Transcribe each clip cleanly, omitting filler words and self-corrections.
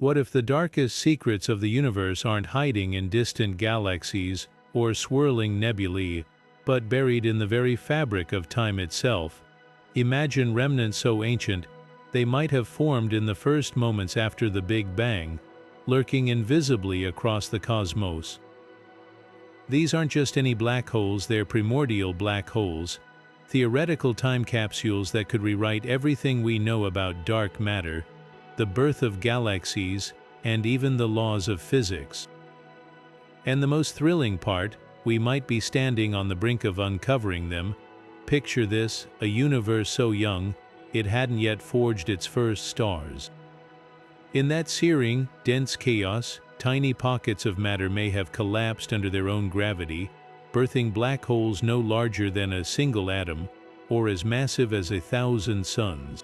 What if the darkest secrets of the universe aren't hiding in distant galaxies or swirling nebulae, but buried in the very fabric of time itself? Imagine remnants so ancient they might have formed in the first moments after the Big Bang, lurking invisibly across the cosmos. These aren't just any black holes, they're primordial black holes, theoretical time capsules that could rewrite everything we know about dark matter, the birth of galaxies, and even the laws of physics. And the most thrilling part, we might be standing on the brink of uncovering them. Picture this, a universe so young, it hadn't yet forged its first stars. In that searing, dense chaos, tiny pockets of matter may have collapsed under their own gravity, birthing black holes no larger than a single atom, or as massive as 1,000 suns.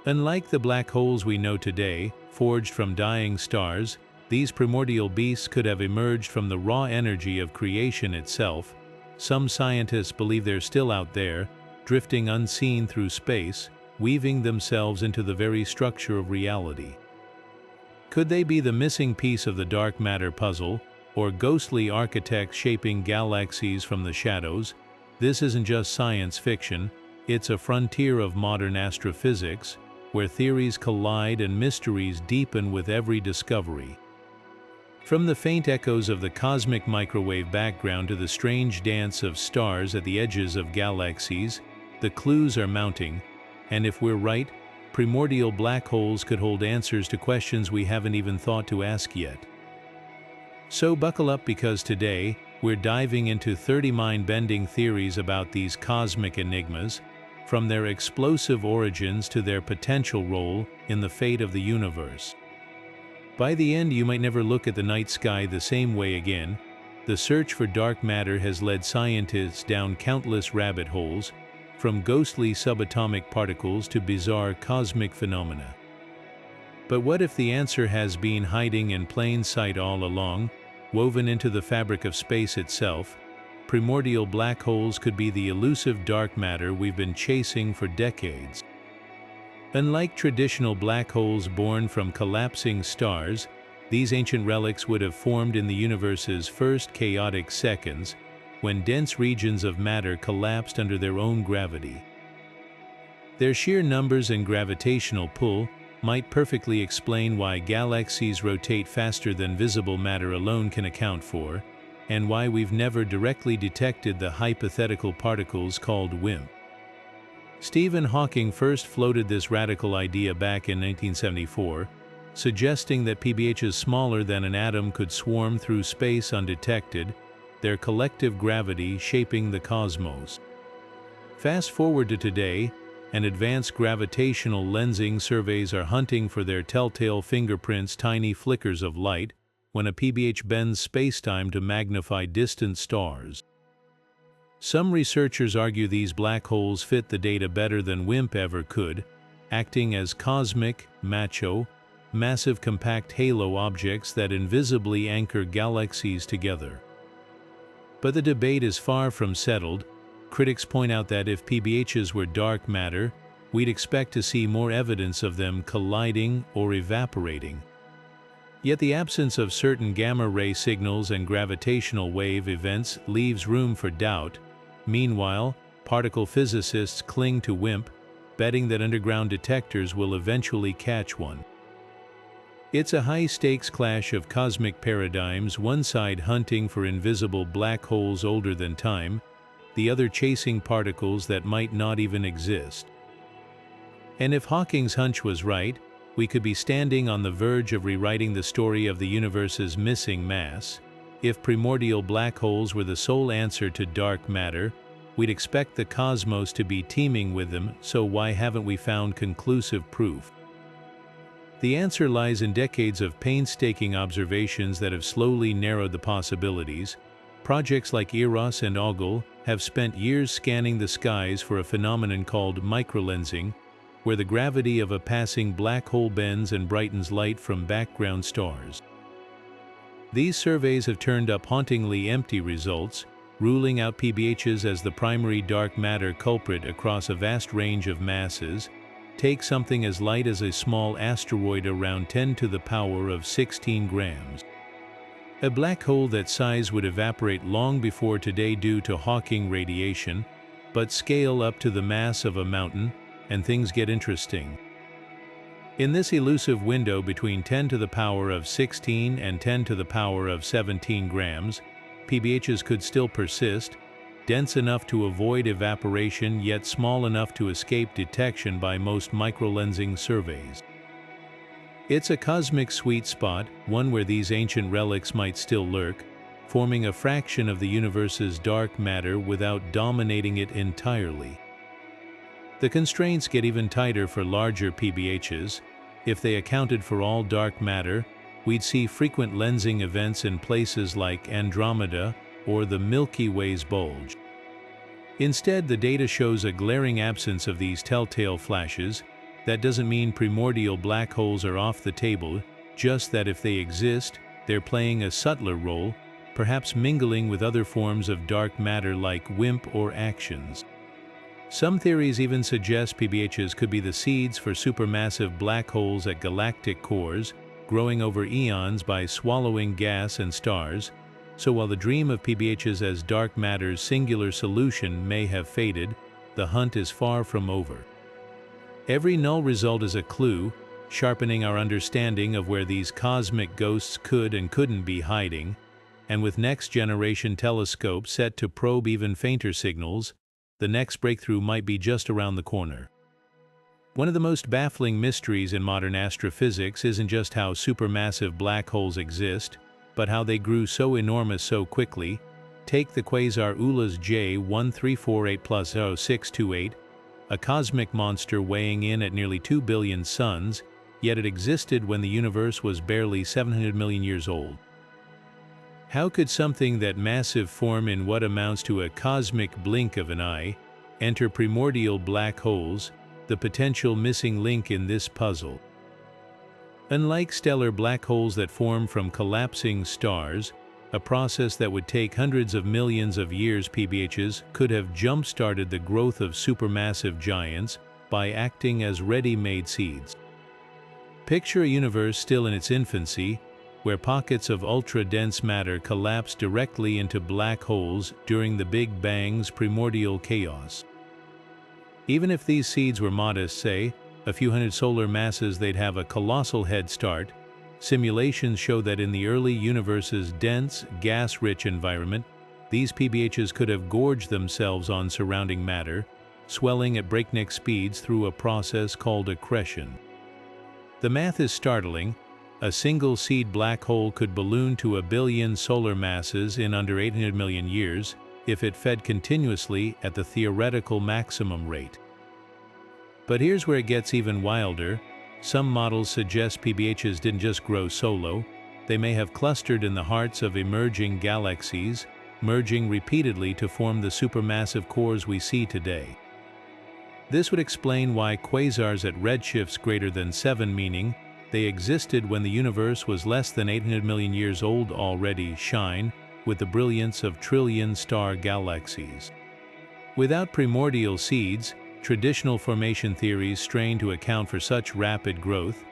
Unlike the black holes we know today, forged from dying stars, these primordial beasts could have emerged from the raw energy of creation itself. Some scientists believe they're still out there, drifting unseen through space, weaving themselves into the very structure of reality. Could they be the missing piece of the dark matter puzzle, or ghostly architects shaping galaxies from the shadows? This isn't just science fiction, it's a frontier of modern astrophysics, where theories collide and mysteries deepen with every discovery. From the faint echoes of the cosmic microwave background to the strange dance of stars at the edges of galaxies, the clues are mounting, and if we're right, primordial black holes could hold answers to questions we haven't even thought to ask yet. So buckle up, because today, we're diving into 30 mind-bending theories about these cosmic enigmas, from their explosive origins to their potential role in the fate of the universe. By the end, you might never look at the night sky the same way again. The search for dark matter has led scientists down countless rabbit holes, from ghostly subatomic particles to bizarre cosmic phenomena. But what if the answer has been hiding in plain sight all along, woven into the fabric of space itself? Primordial black holes could be the elusive dark matter we've been chasing for decades. Unlike traditional black holes born from collapsing stars, these ancient relics would have formed in the universe's first chaotic seconds, when dense regions of matter collapsed under their own gravity. Their sheer numbers and gravitational pull might perfectly explain why galaxies rotate faster than visible matter alone can account for, and why we've never directly detected the hypothetical particles called WIMP. Stephen Hawking first floated this radical idea back in 1974, suggesting that PBHs smaller than an atom could swarm through space undetected, their collective gravity shaping the cosmos. Fast forward to today, and advanced gravitational lensing surveys are hunting for their telltale fingerprints, tiny flickers of light, when a PBH bends spacetime to magnify distant stars. Some researchers argue these black holes fit the data better than WIMP ever could, acting as cosmic, MACHO, massive compact halo objects that invisibly anchor galaxies together. But the debate is far from settled. Critics point out that if PBHs were dark matter, we'd expect to see more evidence of them colliding or evaporating. Yet the absence of certain gamma-ray signals and gravitational wave events leaves room for doubt. Meanwhile, particle physicists cling to WIMP, betting that underground detectors will eventually catch one. It's a high-stakes clash of cosmic paradigms, one side hunting for invisible black holes older than time, the other chasing particles that might not even exist. And if Hawking's hunch was right, we could be standing on the verge of rewriting the story of the universe's missing mass. If primordial black holes were the sole answer to dark matter, we'd expect the cosmos to be teeming with them, so why haven't we found conclusive proof? The answer lies in decades of painstaking observations that have slowly narrowed the possibilities. Projects like EROS and AUGL have spent years scanning the skies for a phenomenon called microlensing, where the gravity of a passing black hole bends and brightens light from background stars. These surveys have turned up hauntingly empty results, ruling out PBHs as the primary dark matter culprit across a vast range of masses. Take something as light as a small asteroid around 10 to the power of 16 grams. A black hole that size would evaporate long before today due to Hawking radiation, but scale up to the mass of a mountain, and things get interesting. In this elusive window between 10 to the power of 16 and 10 to the power of 17 grams, PBHs could still persist, dense enough to avoid evaporation yet small enough to escape detection by most microlensing surveys. It's a cosmic sweet spot, one where these ancient relics might still lurk, forming a fraction of the universe's dark matter without dominating it entirely. The constraints get even tighter for larger PBHs. If they accounted for all dark matter, we'd see frequent lensing events in places like Andromeda or the Milky Way's bulge. Instead, the data shows a glaring absence of these telltale flashes. That doesn't mean primordial black holes are off the table, just that if they exist, they're playing a subtler role, perhaps mingling with other forms of dark matter like WIMP or actions. Some theories even suggest PBHs could be the seeds for supermassive black holes at galactic cores, growing over eons by swallowing gas and stars. So while the dream of PBHs as dark matter's singular solution may have faded, the hunt is far from over. Every null result is a clue, sharpening our understanding of where these cosmic ghosts could and couldn't be hiding, and with next-generation telescopes set to probe even fainter signals, the next breakthrough might be just around the corner. One of the most baffling mysteries in modern astrophysics isn't just how supermassive black holes exist, but how they grew so enormous so quickly. Take the quasar ULA's J1348+0628, a cosmic monster weighing in at nearly 2 billion suns, yet it existed when the universe was barely 700 million years old. How could something that massive form in what amounts to a cosmic blink of an eye enter primordial black holes, the potential missing link in this puzzle? Unlike stellar black holes that form from collapsing stars, a process that would take hundreds of millions of years, PBHs could have jump-started the growth of supermassive giants by acting as ready-made seeds. Picture a universe still in its infancy, where pockets of ultra-dense matter collapse directly into black holes during the Big Bang's primordial chaos. Even if these seeds were modest, say, a few hundred solar masses, they'd have a colossal head start. Simulations show that in the early universe's dense, gas-rich environment, these PBHs could have gorged themselves on surrounding matter, swelling at breakneck speeds through a process called accretion. The math is startling. A single seed black hole could balloon to 1 billion solar masses in under 800 million years if it fed continuously at the theoretical maximum rate. But here's where it gets even wilder. Some models suggest PBHs didn't just grow solo, they may have clustered in the hearts of emerging galaxies, merging repeatedly to form the supermassive cores we see today. This would explain why quasars at redshifts greater than 7, meaning they existed when the universe was less than 800 million years old, already shine with the brilliance of trillion-star galaxies. Without primordial seeds, traditional formation theories strain to account for such rapid growth.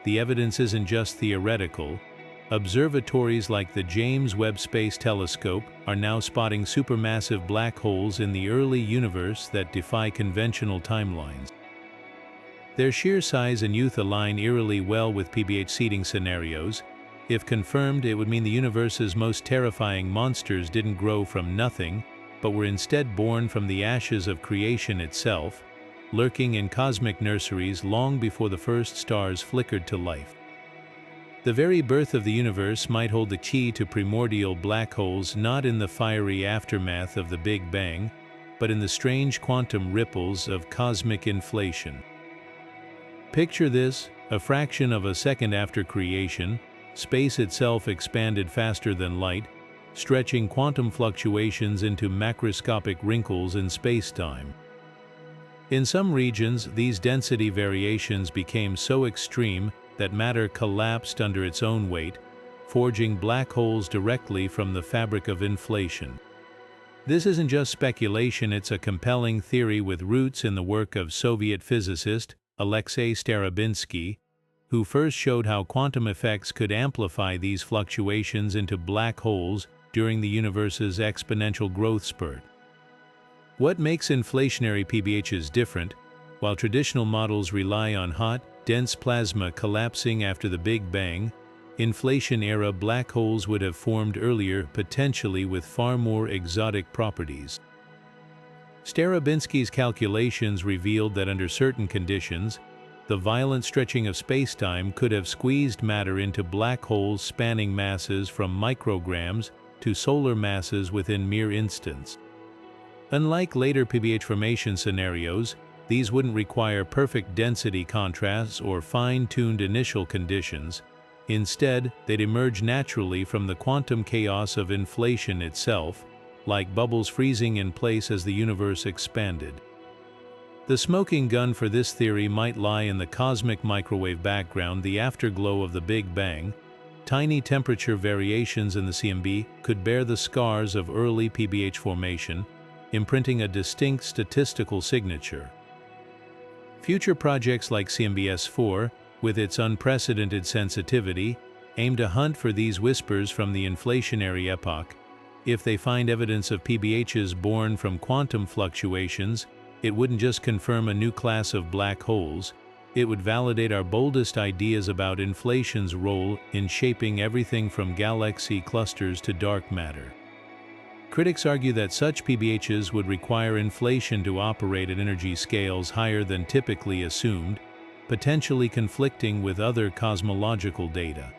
The evidence isn't just theoretical. Observatories like the James Webb Space Telescope are now spotting supermassive black holes in the early universe that defy conventional timelines. Their sheer size and youth align eerily well with PBH seeding scenarios. If confirmed, it would mean the universe's most terrifying monsters didn't grow from nothing, but were instead born from the ashes of creation itself, lurking in cosmic nurseries long before the first stars flickered to life. The very birth of the universe might hold the key to primordial black holes, not in the fiery aftermath of the Big Bang, but in the strange quantum ripples of cosmic inflation. Picture this: a fraction of a second after creation, space itself expanded faster than light, stretching quantum fluctuations into macroscopic wrinkles in space-time. In some regions, these density variations became so extreme that matter collapsed under its own weight, forging black holes directly from the fabric of inflation. This isn't just speculation, it's a compelling theory with roots in the work of Soviet physicist Alexei Starobinsky, who first showed how quantum effects could amplify these fluctuations into black holes during the universe's exponential growth spurt. What makes inflationary PBHs different? While traditional models rely on hot, dense plasma collapsing after the Big Bang, inflation-era black holes would have formed earlier, potentially with far more exotic properties. Starobinsky's calculations revealed that under certain conditions, the violent stretching of spacetime could have squeezed matter into black holes spanning masses from micrograms to solar masses within mere instants. Unlike later PBH formation scenarios, these wouldn't require perfect density contrasts or fine-tuned initial conditions. Instead, they'd emerge naturally from the quantum chaos of inflation itself, like bubbles freezing in place as the universe expanded. The smoking gun for this theory might lie in the cosmic microwave background, the afterglow of the Big Bang. Tiny temperature variations in the CMB could bear the scars of early PBH formation, imprinting a distinct statistical signature. Future projects like CMB-S4, with its unprecedented sensitivity, aim to hunt for these whispers from the inflationary epoch. If they find evidence of PBHs born from quantum fluctuations, it wouldn't just confirm a new class of black holes, it would validate our boldest ideas about inflation's role in shaping everything from galaxy clusters to dark matter. Critics argue that such PBHs would require inflation to operate at energy scales higher than typically assumed, potentially conflicting with other cosmological data.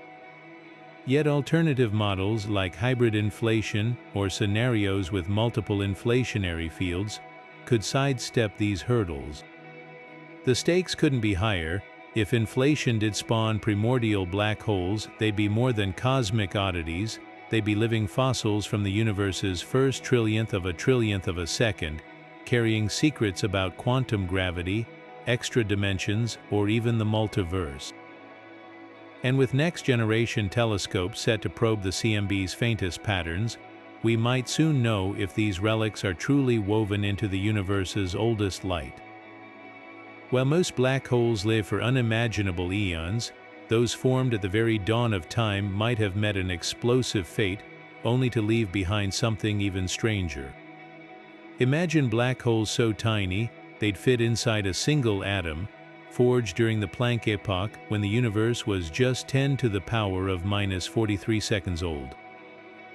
Yet alternative models like hybrid inflation or scenarios with multiple inflationary fields could sidestep these hurdles. The stakes couldn't be higher. If inflation did spawn primordial black holes, they'd be more than cosmic oddities. They'd be living fossils from the universe's first trillionth of a second, carrying secrets about quantum gravity, extra dimensions, or even the multiverse. And with next-generation telescopes set to probe the CMB's faintest patterns, we might soon know if these relics are truly woven into the universe's oldest light. While most black holes live for unimaginable eons, those formed at the very dawn of time might have met an explosive fate, only to leave behind something even stranger. Imagine black holes so tiny, they'd fit inside a single atom, forged during the Planck epoch when the universe was just 10 to the power of minus 43 seconds old.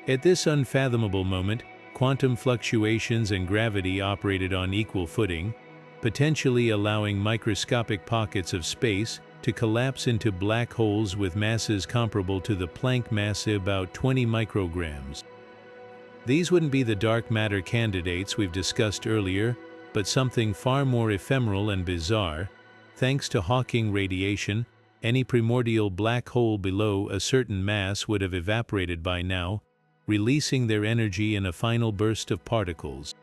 At this unfathomable moment, quantum fluctuations and gravity operated on equal footing, potentially allowing microscopic pockets of space to collapse into black holes with masses comparable to the Planck mass, about 20 micrograms. These wouldn't be the dark matter candidates we've discussed earlier, but something far more ephemeral and bizarre. Thanks to Hawking radiation, any primordial black hole below a certain mass would have evaporated by now, releasing their energy in a final burst of particles.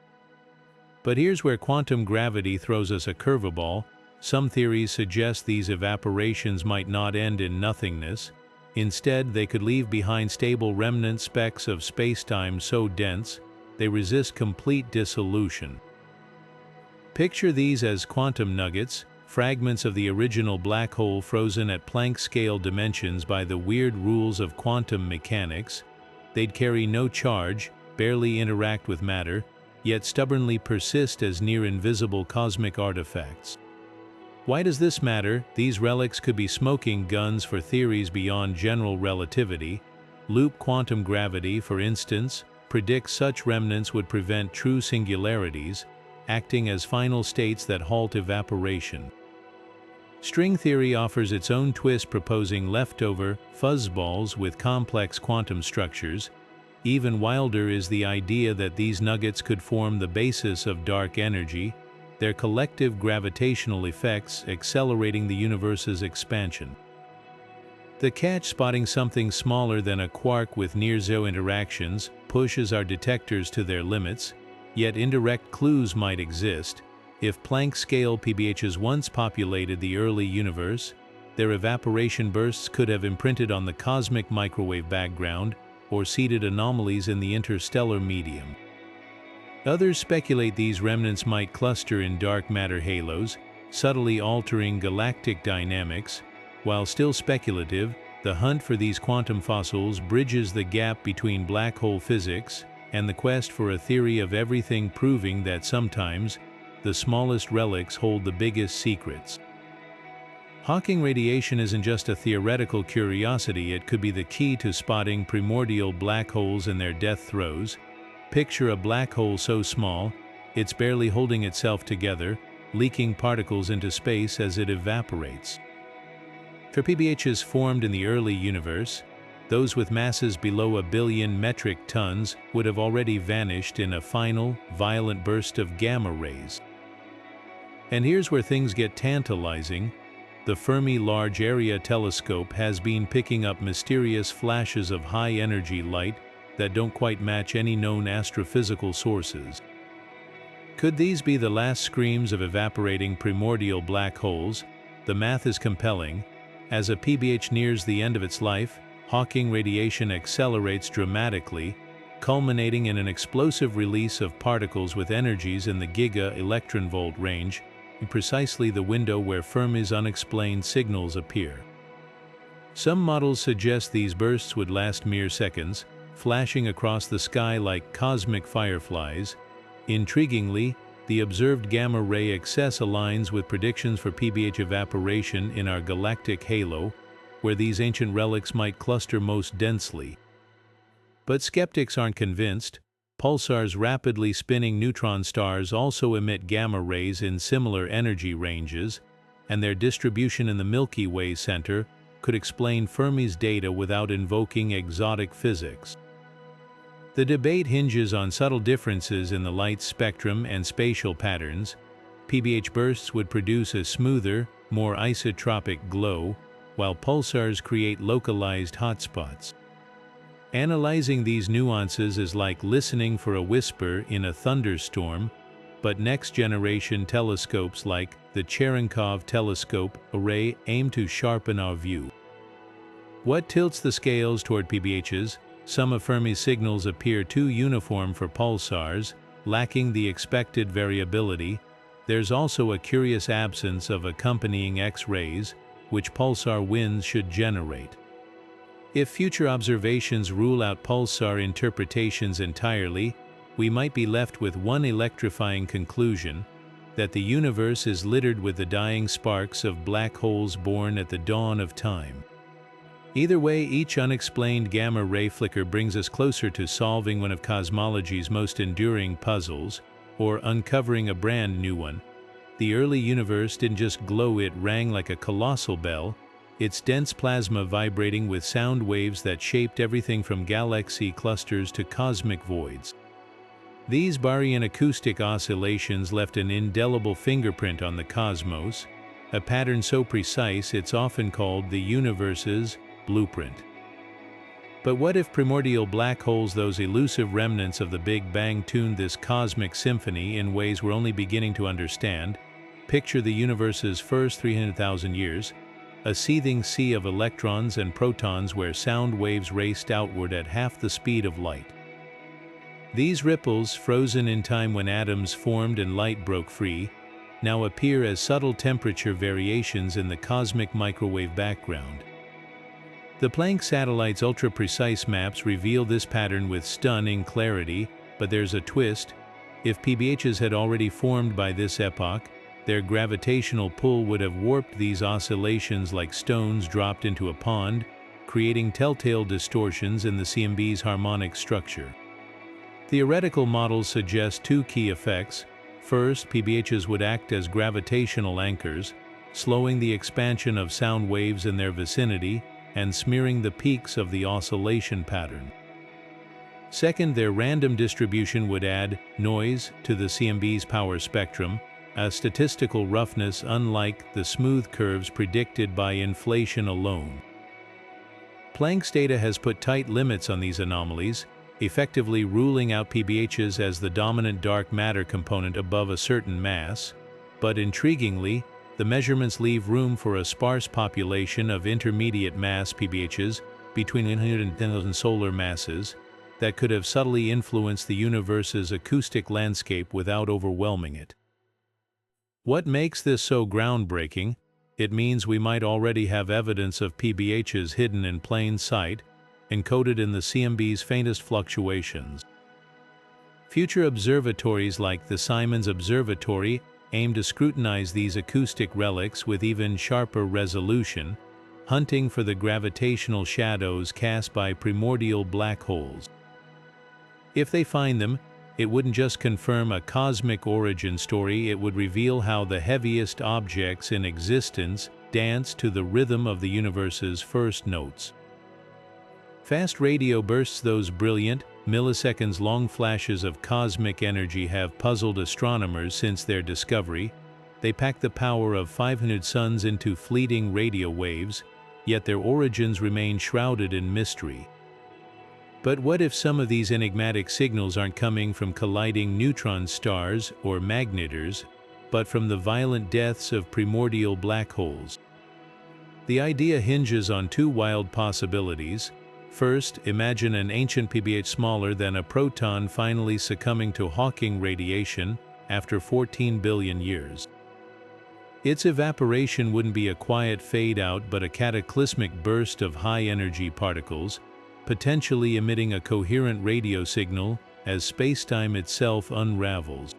But here's where quantum gravity throws us a curveball. Some theories suggest these evaporations might not end in nothingness. Instead, they could leave behind stable remnant specks of spacetime so dense, they resist complete dissolution. Picture these as quantum nuggets, fragments of the original black hole frozen at Planck-scale dimensions by the weird rules of quantum mechanics. They'd carry no charge, barely interact with matter, yet stubbornly persist as near-invisible cosmic artifacts. Why does this matter? These relics could be smoking guns for theories beyond general relativity. Loop quantum gravity, for instance, predicts such remnants would prevent true singularities, acting as final states that halt evaporation. String theory offers its own twist, proposing leftover fuzzballs with complex quantum structures. Even wilder is the idea that these nuggets could form the basis of dark energy, their collective gravitational effects accelerating the universe's expansion. The catch: spotting something smaller than a quark with near-zero interactions pushes our detectors to their limits, yet indirect clues might exist. If Planck-scale PBHs once populated the early universe, their evaporation bursts could have imprinted on the cosmic microwave background or seeded anomalies in the interstellar medium. Others speculate these remnants might cluster in dark matter halos, subtly altering galactic dynamics. While still speculative, the hunt for these quantum fossils bridges the gap between black hole physics and the quest for a theory of everything, proving that sometimes the smallest relics hold the biggest secrets. Hawking radiation isn't just a theoretical curiosity, it could be the key to spotting primordial black holes in their death throes. Picture a black hole so small, it's barely holding itself together, leaking particles into space as it evaporates. For PBHs formed in the early universe, those with masses below 1 billion metric tons would have already vanished in a final, violent burst of gamma rays. And here's where things get tantalizing. The Fermi Large Area Telescope has been picking up mysterious flashes of high-energy light that don't quite match any known astrophysical sources. Could these be the last screams of evaporating primordial black holes? The math is compelling. As a PBH nears the end of its life, Hawking radiation accelerates dramatically, culminating in an explosive release of particles with energies in the giga-electronvolt range, precisely the window where Fermi's unexplained signals appear. Some models suggest these bursts would last mere seconds, flashing across the sky like cosmic fireflies. Intriguingly, the observed gamma-ray excess aligns with predictions for PBH evaporation in our galactic halo, where these ancient relics might cluster most densely. But skeptics aren't convinced. Pulsars, rapidly spinning neutron stars, also emit gamma rays in similar energy ranges, and their distribution in the Milky Way center could explain Fermi's data without invoking exotic physics. The debate hinges on subtle differences in the light spectrum and spatial patterns. PBH bursts would produce a smoother, more isotropic glow, while pulsars create localized hotspots. Analyzing these nuances is like listening for a whisper in a thunderstorm, but next-generation telescopes like the Cherenkov Telescope Array aim to sharpen our view. What tilts the scales toward PBHs? Some of Fermi's signals appear too uniform for pulsars, lacking the expected variability. There's also a curious absence of accompanying X-rays, which pulsar winds should generate. If future observations rule out pulsar interpretations entirely, we might be left with one electrifying conclusion: that the universe is littered with the dying sparks of black holes born at the dawn of time. Either way, each unexplained gamma-ray flicker brings us closer to solving one of cosmology's most enduring puzzles, or uncovering a brand new one. The early universe didn't just glow, it rang like a colossal bell, its dense plasma vibrating with sound waves that shaped everything from galaxy clusters to cosmic voids. These baryon acoustic oscillations left an indelible fingerprint on the cosmos, a pattern so precise it's often called the universe's blueprint. But what if primordial black holes, those elusive remnants of the Big Bang, tuned this cosmic symphony in ways we're only beginning to understand? Picture the universe's first 300,000 years, a seething sea of electrons and protons where sound waves raced outward at half the speed of light. These ripples, frozen in time when atoms formed and light broke free, now appear as subtle temperature variations in the cosmic microwave background. The Planck satellite's ultra-precise maps reveal this pattern with stunning clarity, but there's a twist. If PBHs had already formed by this epoch, their gravitational pull would have warped these oscillations like stones dropped into a pond, creating telltale distortions in the CMB's harmonic structure. Theoretical models suggest two key effects. First, PBHs would act as gravitational anchors, slowing the expansion of sound waves in their vicinity and smearing the peaks of the oscillation pattern. Second, their random distribution would add noise to the CMB's power spectrum, a statistical roughness unlike the smooth curves predicted by inflation alone. Planck's data has put tight limits on these anomalies, effectively ruling out PBHs as the dominant dark matter component above a certain mass, but intriguingly, the measurements leave room for a sparse population of intermediate mass PBHs between 100 and 10,000 solar masses that could have subtly influenced the universe's acoustic landscape without overwhelming it. What makes this so groundbreaking? It means we might already have evidence of PBHs hidden in plain sight, encoded in the CMB's faintest fluctuations. Future observatories like the Simons Observatory aim to scrutinize these acoustic relics with even sharper resolution, hunting for the gravitational shadows cast by primordial black holes. If they find them, it wouldn't just confirm a cosmic origin story, it would reveal how the heaviest objects in existence dance to the rhythm of the universe's first notes. Fast radio bursts, those brilliant, milliseconds-long flashes of cosmic energy, have puzzled astronomers since their discovery. They pack the power of 500 suns into fleeting radio waves, yet their origins remain shrouded in mystery. But what if some of these enigmatic signals aren't coming from colliding neutron stars or magnetars, but from the violent deaths of primordial black holes? The idea hinges on two wild possibilities. First, imagine an ancient PBH smaller than a proton finally succumbing to Hawking radiation after 14 billion years. Its evaporation wouldn't be a quiet fade-out but a cataclysmic burst of high-energy particles, potentially emitting a coherent radio signal as spacetime itself unravels.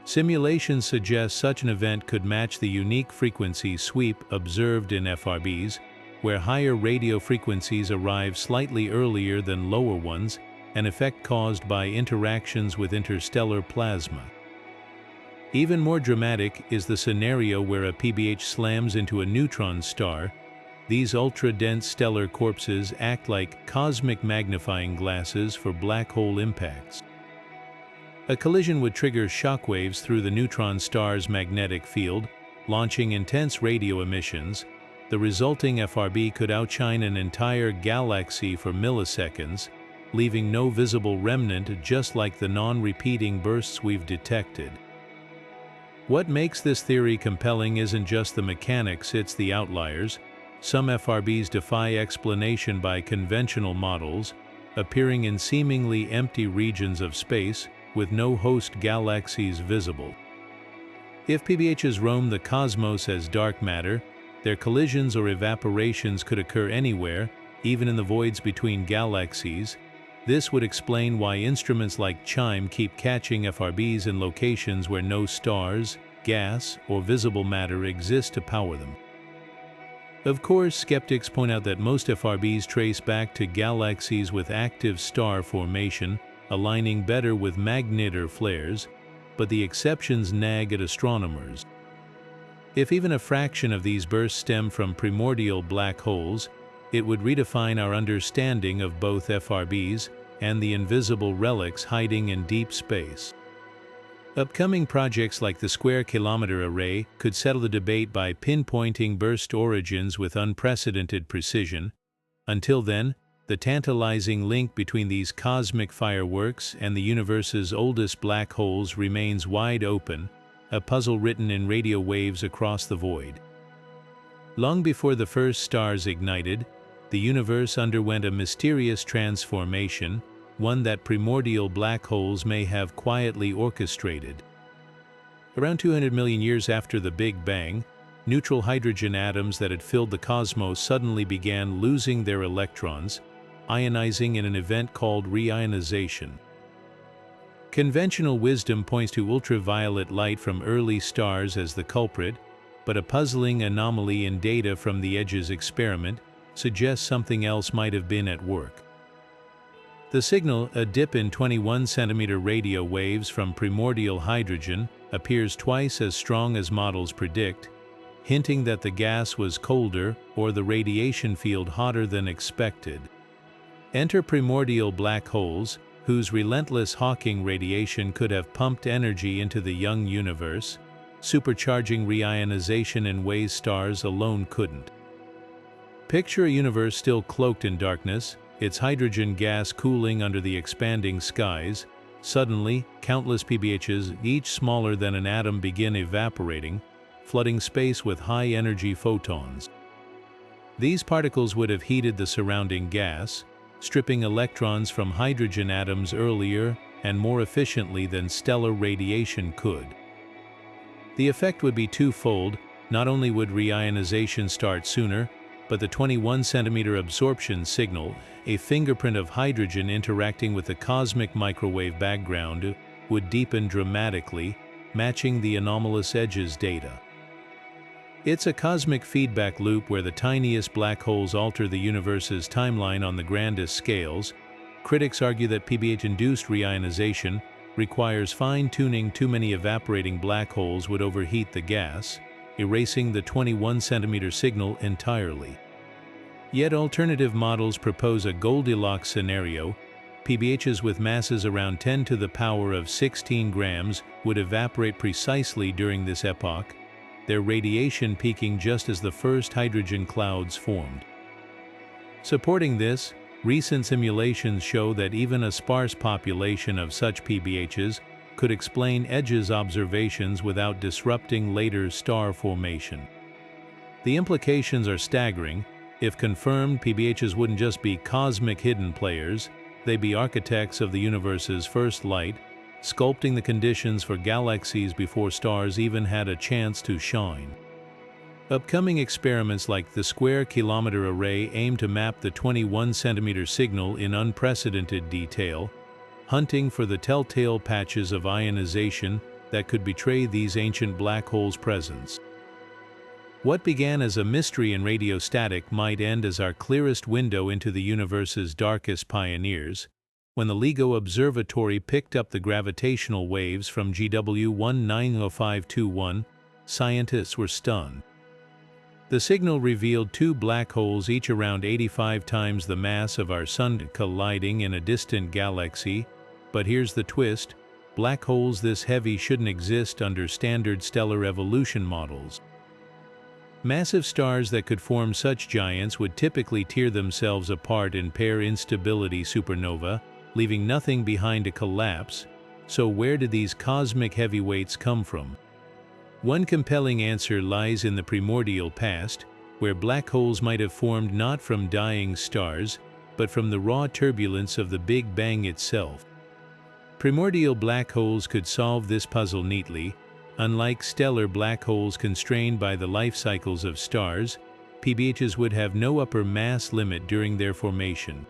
Simulations suggest such an event could match the unique frequency sweep observed in FRBs, where higher radio frequencies arrive slightly earlier than lower ones, an effect caused by interactions with interstellar plasma. Even more dramatic is the scenario where a PBH slams into a neutron star. These ultra-dense stellar corpses act like cosmic magnifying glasses for black hole impacts. A collision would trigger shockwaves through the neutron star's magnetic field, launching intense radio emissions. The resulting FRB could outshine an entire galaxy for milliseconds, leaving no visible remnant, just like the non-repeating bursts we've detected. What makes this theory compelling isn't just the mechanics, it's the outliers. Some FRBs defy explanation by conventional models, appearing in seemingly empty regions of space with no host galaxies visible. If PBHs roam the cosmos as dark matter, their collisions or evaporations could occur anywhere, even in the voids between galaxies. This would explain why instruments like CHIME keep catching FRBs in locations where no stars, gas, or visible matter exist to power them. Of course, skeptics point out that most FRBs trace back to galaxies with active star formation, aligning better with magnetar flares, but the exceptions nag at astronomers. If even a fraction of these bursts stem from primordial black holes, it would redefine our understanding of both FRBs and the invisible relics hiding in deep space. Upcoming projects like the Square Kilometre Array could settle the debate by pinpointing burst origins with unprecedented precision. Until then, the tantalizing link between these cosmic fireworks and the universe's oldest black holes remains wide open, a puzzle written in radio waves across the void. Long before the first stars ignited, the universe underwent a mysterious transformation, one that primordial black holes may have quietly orchestrated. Around 200 million years after the Big Bang, neutral hydrogen atoms that had filled the cosmos suddenly began losing their electrons, ionizing in an event called reionization. Conventional wisdom points to ultraviolet light from early stars as the culprit, but a puzzling anomaly in data from the EDGES experiment suggests something else might have been at work. The signal, a dip in 21-centimeter radio waves from primordial hydrogen, appears twice as strong as models predict, hinting that the gas was colder or the radiation field hotter than expected. Enter primordial black holes, whose relentless Hawking radiation could have pumped energy into the young universe, supercharging reionization in ways stars alone couldn't. Picture a universe still cloaked in darkness, its hydrogen gas cooling under the expanding skies. Suddenly, countless PBHs, each smaller than an atom, begin evaporating, flooding space with high-energy photons. These particles would have heated the surrounding gas, stripping electrons from hydrogen atoms earlier and more efficiently than stellar radiation could. The effect would be twofold. Not only would reionization start sooner, but the 21 centimeter absorption signal, a fingerprint of hydrogen interacting with the cosmic microwave background, would deepen dramatically, matching the anomalous edges data. It's a cosmic feedback loop where the tiniest black holes alter the universe's timeline on the grandest scales. Critics argue that PBH-induced reionization requires fine-tuning. Too many evaporating black holes would overheat the gas, erasing the 21 centimeter signal entirely. Yet alternative models propose a Goldilocks scenario. PBHs with masses around 10 to the power of 16 grams would evaporate precisely during this epoch, their radiation peaking just as the first hydrogen clouds formed. Supporting this, recent simulations show that even a sparse population of such PBHs could explain edges observations without disrupting later star formation. The implications are staggering. If confirmed, PBHs wouldn't just be cosmic hidden players, they'd be architects of the universe's first light, sculpting the conditions for galaxies before stars even had a chance to shine. Upcoming experiments like the Square Kilometre Array aim to map the 21 centimeter signal in unprecedented detail, hunting for the telltale patches of ionization that could betray these ancient black holes' presence. What began as a mystery in radiostatic might end as our clearest window into the universe's darkest pioneers. When the LIGO Observatory picked up the gravitational waves from GW 190521, scientists were stunned. The signal revealed two black holes each around 85 times the mass of our Sun colliding in a distant galaxy. But here's the twist: black holes this heavy shouldn't exist under standard stellar evolution models. Massive stars that could form such giants would typically tear themselves apart in pair instability supernova, leaving nothing behind to collapse. So where did these cosmic heavyweights come from? One compelling answer lies in the primordial past, where black holes might have formed not from dying stars, but from the raw turbulence of the Big Bang itself. Primordial black holes could solve this puzzle neatly. Unlike stellar black holes constrained by the life cycles of stars, PBHs would have no upper mass limit during their formation.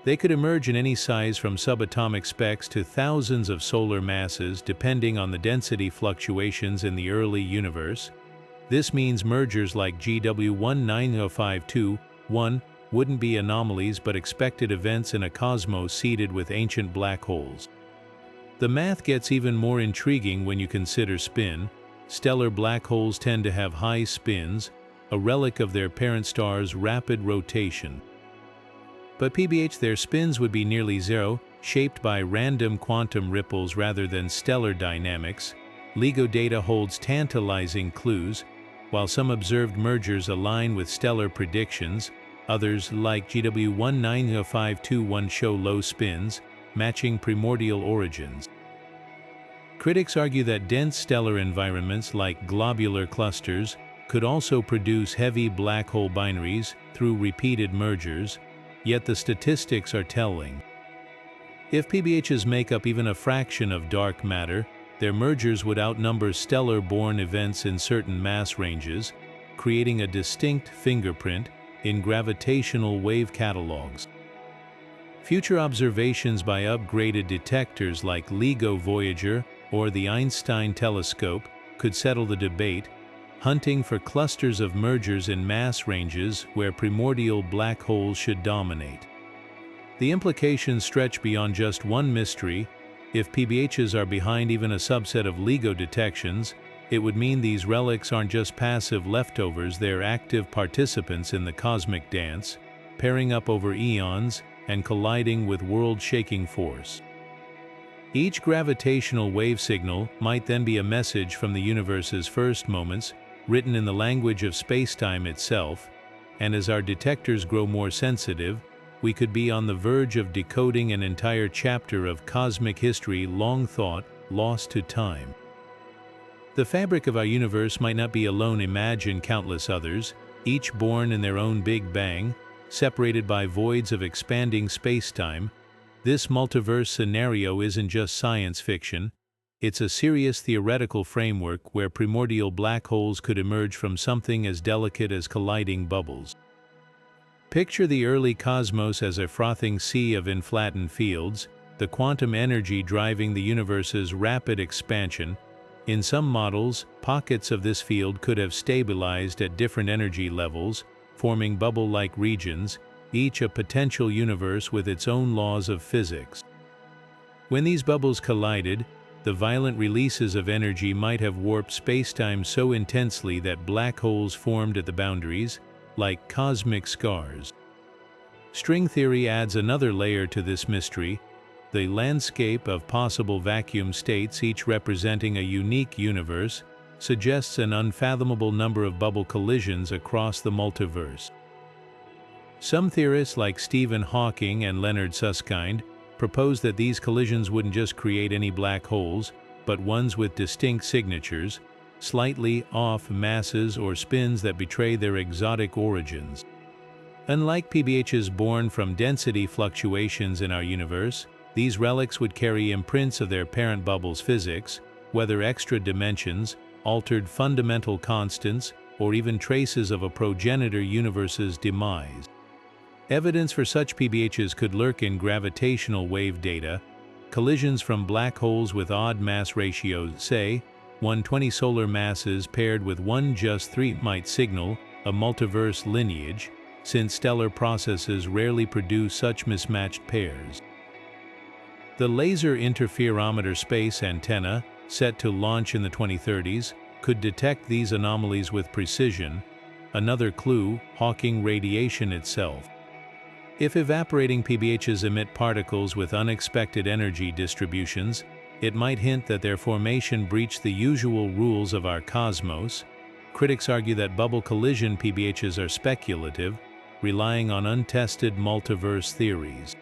They could emerge in any size from subatomic specks to thousands of solar masses depending on the density fluctuations in the early universe. This means mergers like GW 190521 wouldn't be anomalies but expected events in a cosmos seeded with ancient black holes. The math gets even more intriguing when you consider spin. Stellar black holes tend to have high spins, a relic of their parent star's rapid rotation. But their spins would be nearly zero, shaped by random quantum ripples rather than stellar dynamics. LIGO data holds tantalizing clues. While some observed mergers align with stellar predictions, others, like GW 190521, show low spins, matching primordial origins. Critics argue that dense stellar environments like globular clusters could also produce heavy black hole binaries through repeated mergers. Yet the statistics are telling. If PBHs make up even a fraction of dark matter, their mergers would outnumber stellar-born events in certain mass ranges, creating a distinct fingerprint in gravitational wave catalogs. Future observations by upgraded detectors like LIGO Voyager or the Einstein telescope could settle the debate, hunting for clusters of mergers in mass ranges where primordial black holes should dominate. The implications stretch beyond just one mystery. If PBHs are behind even a subset of LIGO detections, it would mean these relics aren't just passive leftovers, they're active participants in the cosmic dance, pairing up over eons and colliding with world-shaking force. Each gravitational wave signal might then be a message from the universe's first moments, written in the language of spacetime itself, and as our detectors grow more sensitive, we could be on the verge of decoding an entire chapter of cosmic history long thought lost to time. The fabric of our universe might not be alone. Imagine countless others, each born in their own Big Bang, separated by voids of expanding spacetime. This multiverse scenario isn't just science fiction, It's a serious theoretical framework where primordial black holes could emerge from something as delicate as colliding bubbles. Picture the early cosmos as a frothing sea of inflated fields, the quantum energy driving the universe's rapid expansion. In some models, pockets of this field could have stabilized at different energy levels, forming bubble-like regions, each a potential universe with its own laws of physics. When these bubbles collided, the violent releases of energy might have warped spacetime so intensely that black holes formed at the boundaries, like cosmic scars. String theory adds another layer to this mystery, the landscape of possible vacuum states, each representing a unique universe, suggests an unfathomable number of bubble collisions across the multiverse. Some theorists like Stephen Hawking and Leonard Susskind propose that these collisions wouldn't just create any black holes, but ones with distinct signatures, slightly off masses or spins that betray their exotic origins. Unlike PBHs born from density fluctuations in our universe, these relics would carry imprints of their parent bubble's physics, whether extra dimensions, altered fundamental constants, or even traces of a progenitor universe's demise. Evidence for such PBHs could lurk in gravitational wave data. Collisions from black holes with odd mass ratios, say, 120 solar masses paired with 1 + 3, might signal a multiverse lineage, since stellar processes rarely produce such mismatched pairs. The Laser Interferometer space antenna, set to launch in the 2030s, could detect these anomalies with precision, another clue, Hawking radiation itself. If evaporating PBHs emit particles with unexpected energy distributions, it might hint that their formation breached the usual rules of our cosmos. Critics argue that bubble collision PBHs are speculative, relying on untested multiverse theories.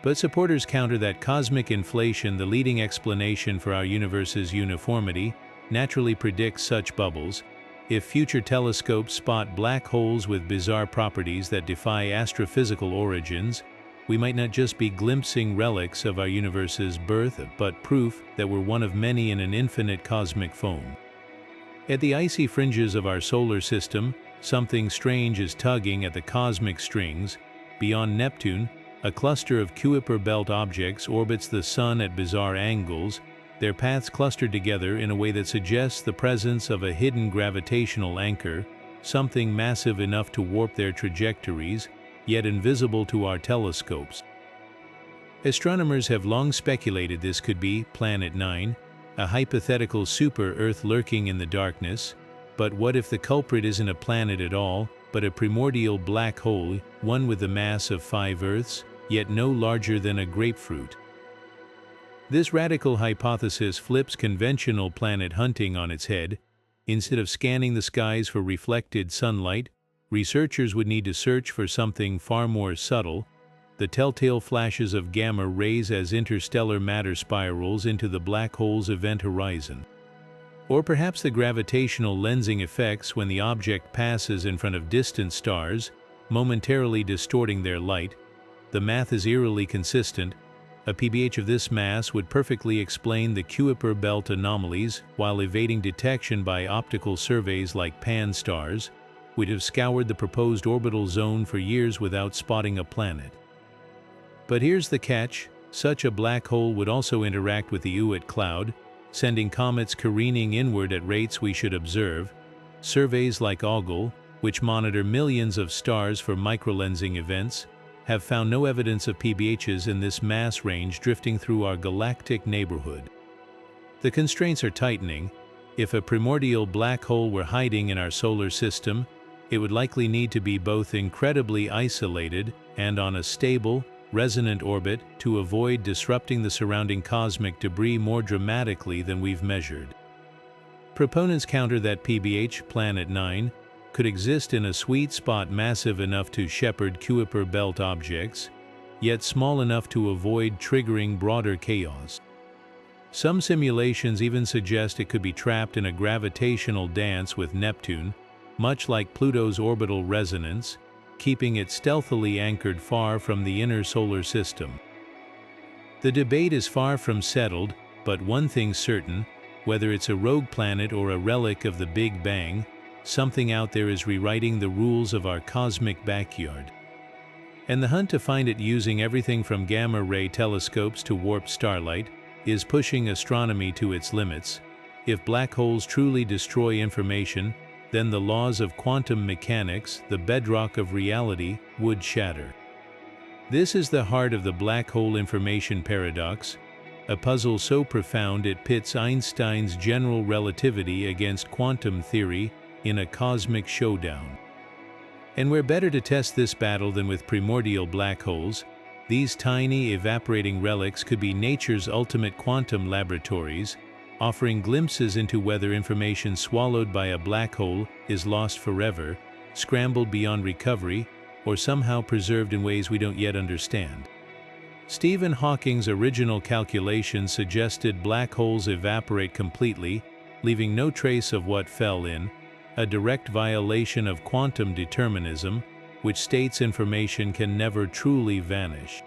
But supporters counter that cosmic inflation, the leading explanation for our universe's uniformity, naturally predicts such bubbles. If future telescopes spot black holes with bizarre properties that defy astrophysical origins, we might not just be glimpsing relics of our universe's birth, but proof that we're one of many in an infinite cosmic foam. At the icy fringes of our solar system, something strange is tugging at the cosmic strings. Beyond Neptune, a cluster of Kuiper belt objects orbits the Sun at bizarre angles, their paths clustered together in a way that suggests the presence of a hidden gravitational anchor, something massive enough to warp their trajectories, yet invisible to our telescopes. Astronomers have long speculated this could be Planet 9, a hypothetical super-Earth lurking in the darkness. But what if the culprit isn't a planet at all, but a primordial black hole, one with the mass of 5 Earths, yet no larger than a grapefruit? This radical hypothesis flips conventional planet hunting on its head. Instead of scanning the skies for reflected sunlight, researchers would need to search for something far more subtle, the telltale flashes of gamma rays as interstellar matter spirals into the black hole's event horizon. Or perhaps the gravitational lensing effects when the object passes in front of distant stars, momentarily distorting their light. The math is eerily consistent. A PBH of this mass would perfectly explain the Kuiper belt anomalies while evading detection by optical surveys like pan-stars. We'd have scoured the proposed orbital zone for years without spotting a planet. But here's the catch: such a black hole would also interact with the Oort cloud, sending comets careening inward at rates we should observe. Surveys like AUGLE, which monitor millions of stars for microlensing events, have found no evidence of PBHs in this mass range drifting through our galactic neighborhood. The constraints are tightening. If a primordial black hole were hiding in our solar system, it would likely need to be both incredibly isolated and on a stable, resonant orbit to avoid disrupting the surrounding cosmic debris more dramatically than we've measured. Proponents counter that PBH, Planet 9, could exist in a sweet spot massive enough to shepherd Kuiper belt objects, yet small enough to avoid triggering broader chaos. Some simulations even suggest it could be trapped in a gravitational dance with Neptune, much like Pluto's orbital resonance, keeping it stealthily anchored far from the inner solar system. The debate is far from settled. But one thing's certain, whether it's a rogue planet or a relic of the Big Bang, something out there is rewriting the rules of our cosmic backyard. And the hunt to find it using everything from gamma-ray telescopes to warped starlight is pushing astronomy to its limits. If black holes truly destroy information, then the laws of quantum mechanics, the bedrock of reality, would shatter. This is the heart of the black hole information paradox, a puzzle so profound it pits Einstein's general relativity against quantum theory in a cosmic showdown. And where better to test this battle than with primordial black holes? These tiny evaporating relics could be nature's ultimate quantum laboratories, offering glimpses into whether information swallowed by a black hole is lost forever, scrambled beyond recovery, or somehow preserved in ways we don't yet understand. Stephen Hawking's original calculations suggested black holes evaporate completely, leaving no trace of what fell in, a direct violation of quantum determinism, which states information can never truly vanish.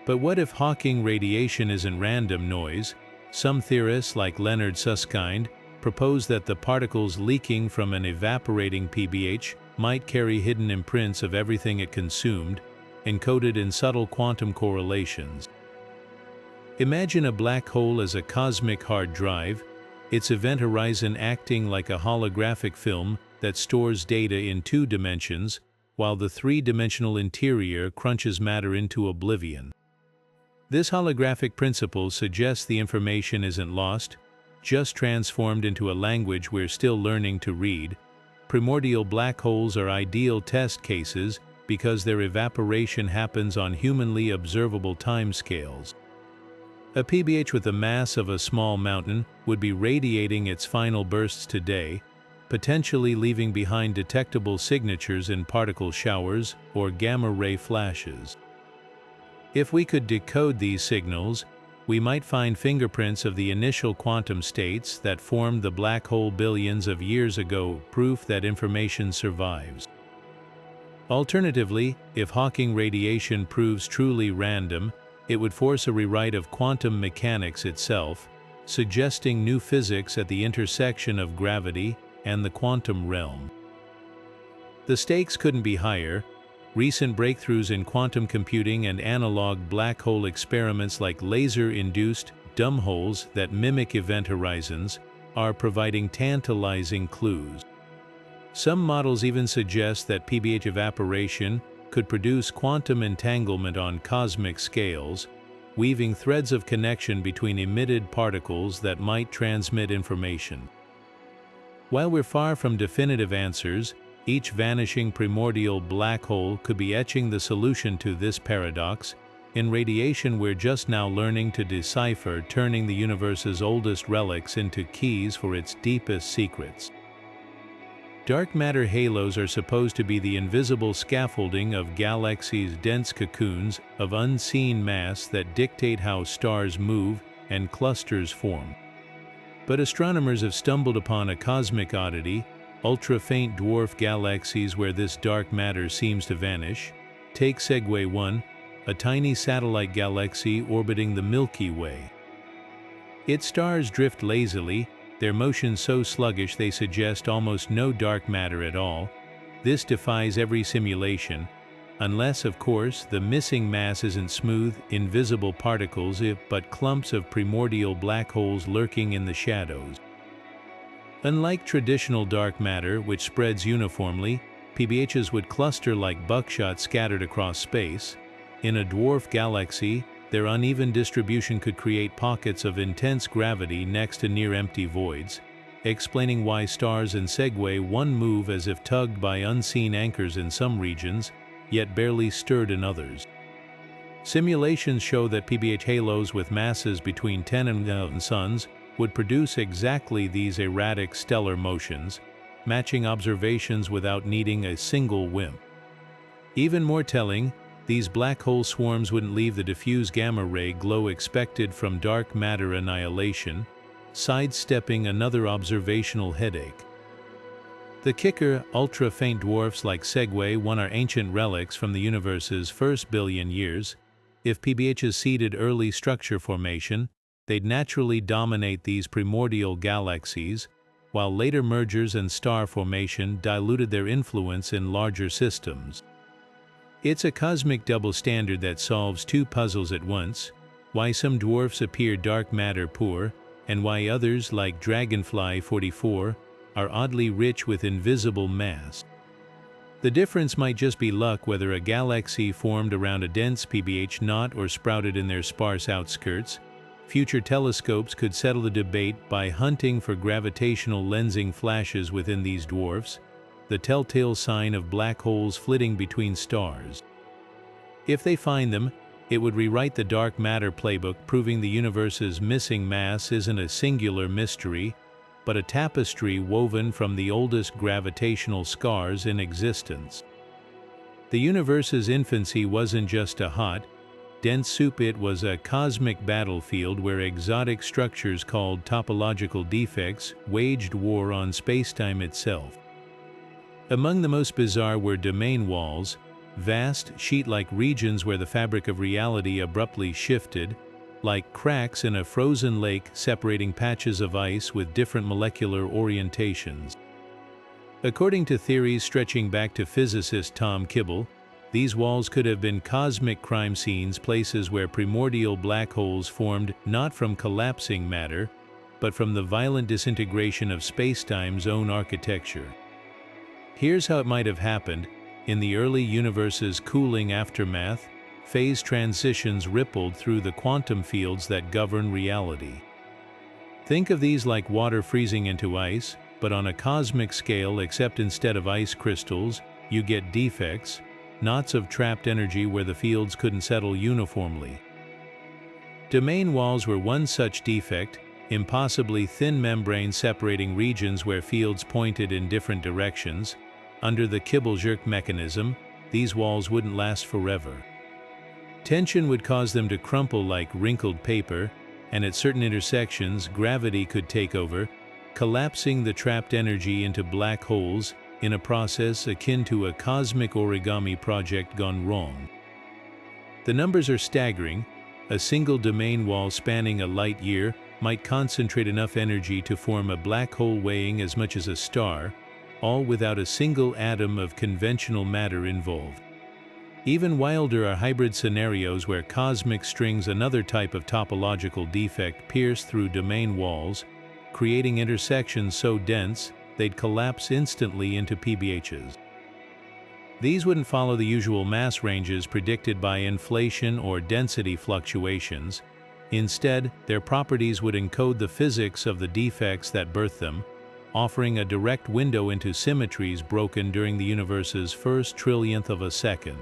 But what if Hawking radiation isn't random noise? Some theorists, like Leonard Susskind, propose that the particles leaking from an evaporating PBH might carry hidden imprints of everything it consumed, encoded in subtle quantum correlations. Imagine a black hole as a cosmic hard drive, its event horizon acting like a holographic film that stores data in 2 dimensions, while the 3-dimensional interior crunches matter into oblivion. This holographic principle suggests the information isn't lost, just transformed into a language we're still learning to read. Primordial black holes are ideal test cases because their evaporation happens on humanly observable timescales. A PBH with the mass of a small mountain would be radiating its final bursts today, potentially leaving behind detectable signatures in particle showers or gamma-ray flashes. If we could decode these signals, we might find fingerprints of the initial quantum states that formed the black hole billions of years ago, proof that information survives. Alternatively, if Hawking radiation proves truly random, it would force a rewrite of quantum mechanics itself, suggesting new physics at the intersection of gravity and the quantum realm. The stakes couldn't be higher. Recent breakthroughs in quantum computing and analog black hole experiments like laser-induced dumbholes that mimic event horizons are providing tantalizing clues. Some models even suggest that PBH evaporation could produce quantum entanglement on cosmic scales, weaving threads of connection between emitted particles that might transmit information. While we're far from definitive answers, each vanishing primordial black hole could be etching the solution to this paradox. In radiation, we're just now learning to decipher, turning the universe's oldest relics into keys for its deepest secrets. Dark matter halos are supposed to be the invisible scaffolding of galaxies' dense cocoons of unseen mass that dictate how stars move and clusters form. But astronomers have stumbled upon a cosmic oddity, ultra-faint dwarf galaxies where this dark matter seems to vanish. Take Segue 1, a tiny satellite galaxy orbiting the Milky Way. Its stars drift lazily, their motion so sluggish they suggest almost no dark matter at all. This defies every simulation, unless, of course, the missing mass isn't smooth, invisible particles, but clumps of primordial black holes lurking in the shadows. Unlike traditional dark matter, which spreads uniformly, PBHs would cluster like buckshot scattered across space. In a dwarf galaxy, their uneven distribution could create pockets of intense gravity next to near-empty voids, explaining why stars in Segue 1 move as if tugged by unseen anchors in some regions, yet barely stirred in others. Simulations show that PBH halos with masses between 10 and 11 suns would produce exactly these erratic stellar motions, matching observations without needing a single WIMP. Even more telling, these black hole swarms wouldn't leave the diffuse gamma-ray glow expected from dark matter annihilation, sidestepping another observational headache. The kicker, ultra-faint dwarfs like Segue 1 are ancient relics from the universe's first billion years. If PBHs seeded early structure formation, they'd naturally dominate these primordial galaxies, while later mergers and star formation diluted their influence in larger systems. It's a cosmic double standard that solves two puzzles at once: why some dwarfs appear dark matter poor, and why others, like Dragonfly 44, are oddly rich with invisible mass. The difference might just be luck, whether a galaxy formed around a dense PBH knot or sprouted in their sparse outskirts. Future telescopes could settle the debate by hunting for gravitational lensing flashes within these dwarfs, the telltale sign of black holes flitting between stars. If they find them, it would rewrite the dark matter playbook, proving the universe's missing mass isn't a singular mystery, but a tapestry woven from the oldest gravitational scars in existence. The universe's infancy wasn't just a hot, dense soup, it was a cosmic battlefield where exotic structures called topological defects waged war on spacetime itself. Among the most bizarre were domain walls, vast, sheet-like regions where the fabric of reality abruptly shifted, like cracks in a frozen lake separating patches of ice with different molecular orientations. According to theories stretching back to physicist Tom Kibble, these walls could have been cosmic crime scenes, places where primordial black holes formed not from collapsing matter, but from the violent disintegration of spacetime's own architecture. Here's how it might have happened. In the early universe's cooling aftermath, phase transitions rippled through the quantum fields that govern reality. Think of these like water freezing into ice, but on a cosmic scale, except instead of ice crystals, you get defects, knots of trapped energy where the fields couldn't settle uniformly. Domain walls were one such defect, impossibly thin membranes separating regions where fields pointed in different directions. Under the Kibble-Jerk mechanism, these walls wouldn't last forever. Tension would cause them to crumple like wrinkled paper, and at certain intersections, gravity could take over, collapsing the trapped energy into black holes, in a process akin to a cosmic origami project gone wrong. The numbers are staggering. A single domain wall spanning a light year might concentrate enough energy to form a black hole weighing as much as a star, all without a single atom of conventional matter involved. Even wilder are hybrid scenarios where cosmic strings, another type of topological defect, pierce through domain walls, creating intersections so dense they'd collapse instantly into PBHs. These wouldn't follow the usual mass ranges predicted by inflation or density fluctuations. Instead, their properties would encode the physics of the defects that birthed them, offering a direct window into symmetries broken during the universe's first trillionth of a second.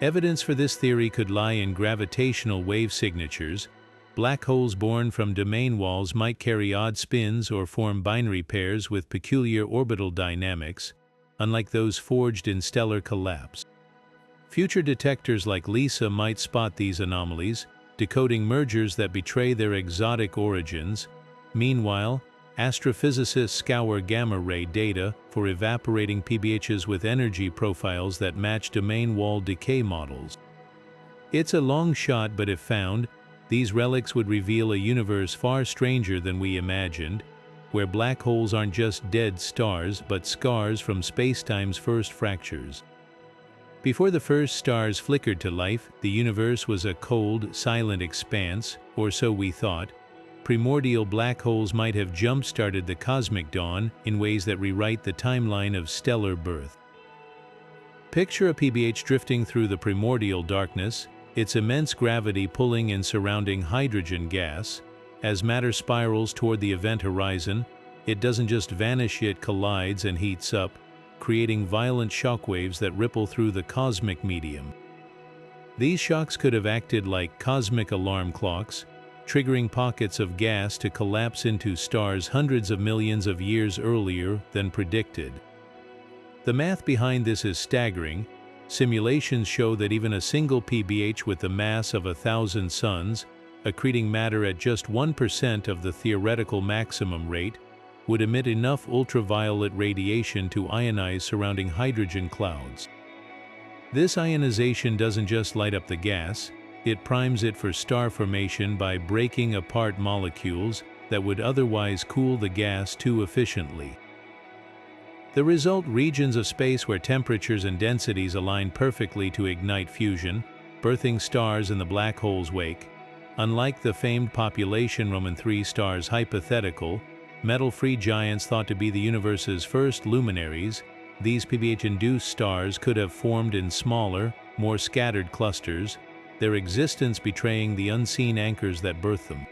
Evidence for this theory could lie in gravitational wave signatures. Black holes born from domain walls might carry odd spins or form binary pairs with peculiar orbital dynamics, unlike those forged in stellar collapse. Future detectors like LISA might spot these anomalies, decoding mergers that betray their exotic origins. Meanwhile, astrophysicists scour gamma-ray data for evaporating PBHs with energy profiles that match domain wall decay models. It's a long shot, but if found, these relics would reveal a universe far stranger than we imagined, where black holes aren't just dead stars but scars from spacetime's first fractures. Before the first stars flickered to life, the universe was a cold, silent expanse, or so we thought. Primordial black holes might have jump-started the cosmic dawn in ways that rewrite the timeline of stellar birth. Picture a PBH drifting through the primordial darkness, its immense gravity pulling in surrounding hydrogen gas. As matter spirals toward the event horizon, it doesn't just vanish, it collides and heats up, creating violent shockwaves that ripple through the cosmic medium. These shocks could have acted like cosmic alarm clocks, triggering pockets of gas to collapse into stars hundreds of millions of years earlier than predicted. The math behind this is staggering. Simulations show that even a single PBH with the mass of 1,000 suns, accreting matter at just 1% of the theoretical maximum rate, would emit enough ultraviolet radiation to ionize surrounding hydrogen clouds. This ionization doesn't just light up the gas, it primes it for star formation by breaking apart molecules that would otherwise cool the gas too efficiently. The result: regions of space where temperatures and densities align perfectly to ignite fusion, birthing stars in the black hole's wake. Unlike the famed population Roman III stars hypothetical, metal-free giants thought to be the universe's first luminaries, these PBH-induced stars could have formed in smaller, more scattered clusters, their existence betraying the unseen anchors that birthed them.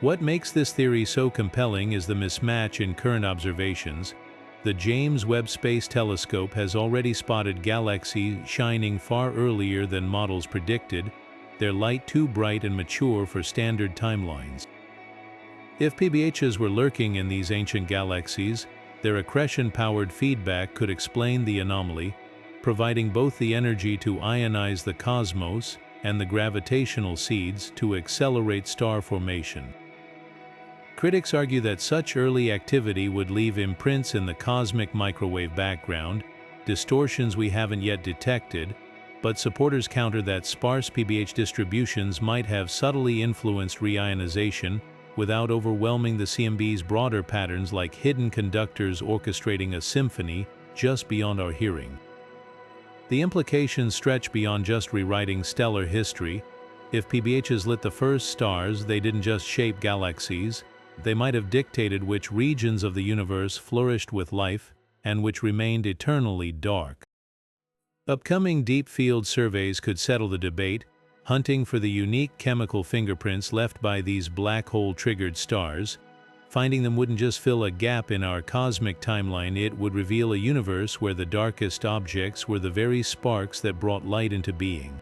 What makes this theory so compelling is the mismatch in current observations. The James Webb Space Telescope has already spotted galaxies shining far earlier than models predicted, their light too bright and mature for standard timelines. If PBHs were lurking in these ancient galaxies, their accretion-powered feedback could explain the anomaly, providing both the energy to ionize the cosmos and the gravitational seeds to accelerate star formation. Critics argue that such early activity would leave imprints in the cosmic microwave background, distortions we haven't yet detected, but supporters counter that sparse PBH distributions might have subtly influenced reionization without overwhelming the CMB's broader patterns like hidden conductors orchestrating a symphony just beyond our hearing. The implications stretch beyond just rewriting stellar history. If PBHs lit the first stars, they didn't just shape galaxies, they might have dictated which regions of the universe flourished with life and which remained eternally dark. Upcoming deep field surveys could settle the debate, hunting for the unique chemical fingerprints left by these black hole-triggered stars. Finding them wouldn't just fill a gap in our cosmic timeline, it would reveal a universe where the darkest objects were the very sparks that brought light into being.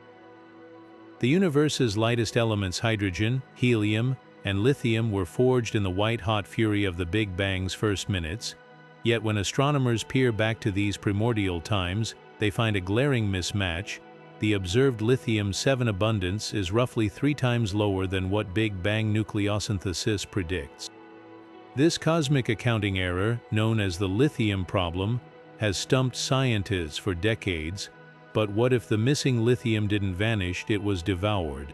The universe's lightest elements, hydrogen, helium, and lithium, were forged in the white-hot fury of the Big Bang's first minutes. Yet when astronomers peer back to these primordial times, they find a glaring mismatch. The observed lithium-7 abundance is roughly 3 times lower than what Big Bang nucleosynthesis predicts. This cosmic accounting error, known as the lithium problem, has stumped scientists for decades, but what if the missing lithium didn't vanish, it was devoured?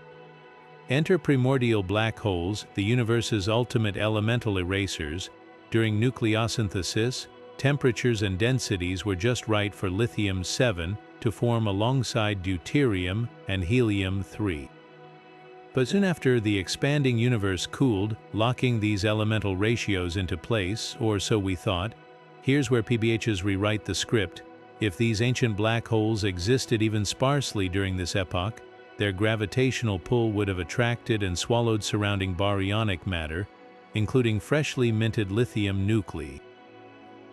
Enter primordial black holes, the universe's ultimate elemental erasers. During nucleosynthesis, temperatures and densities were just right for lithium-7 to form alongside deuterium and helium-3. But soon after, the expanding universe cooled, locking these elemental ratios into place, or so we thought. Here's where PBHs rewrite the script. If these ancient black holes existed even sparsely during this epoch, their gravitational pull would have attracted and swallowed surrounding baryonic matter, including freshly minted lithium nuclei.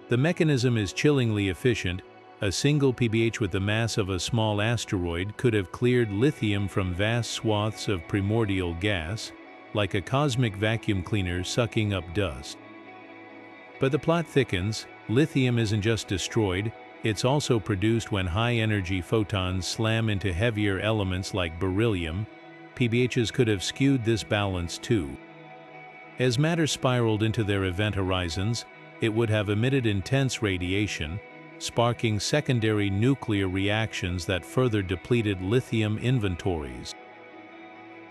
The mechanism is chillingly efficient. A single PBH with the mass of a small asteroid could have cleared lithium from vast swaths of primordial gas, like a cosmic vacuum cleaner sucking up dust. But the plot thickens. Lithium isn't just destroyed, it's also produced when high-energy photons slam into heavier elements like beryllium. PBHs could have skewed this balance too. As matter spiraled into their event horizons, it would have emitted intense radiation, sparking secondary nuclear reactions that further depleted lithium inventories.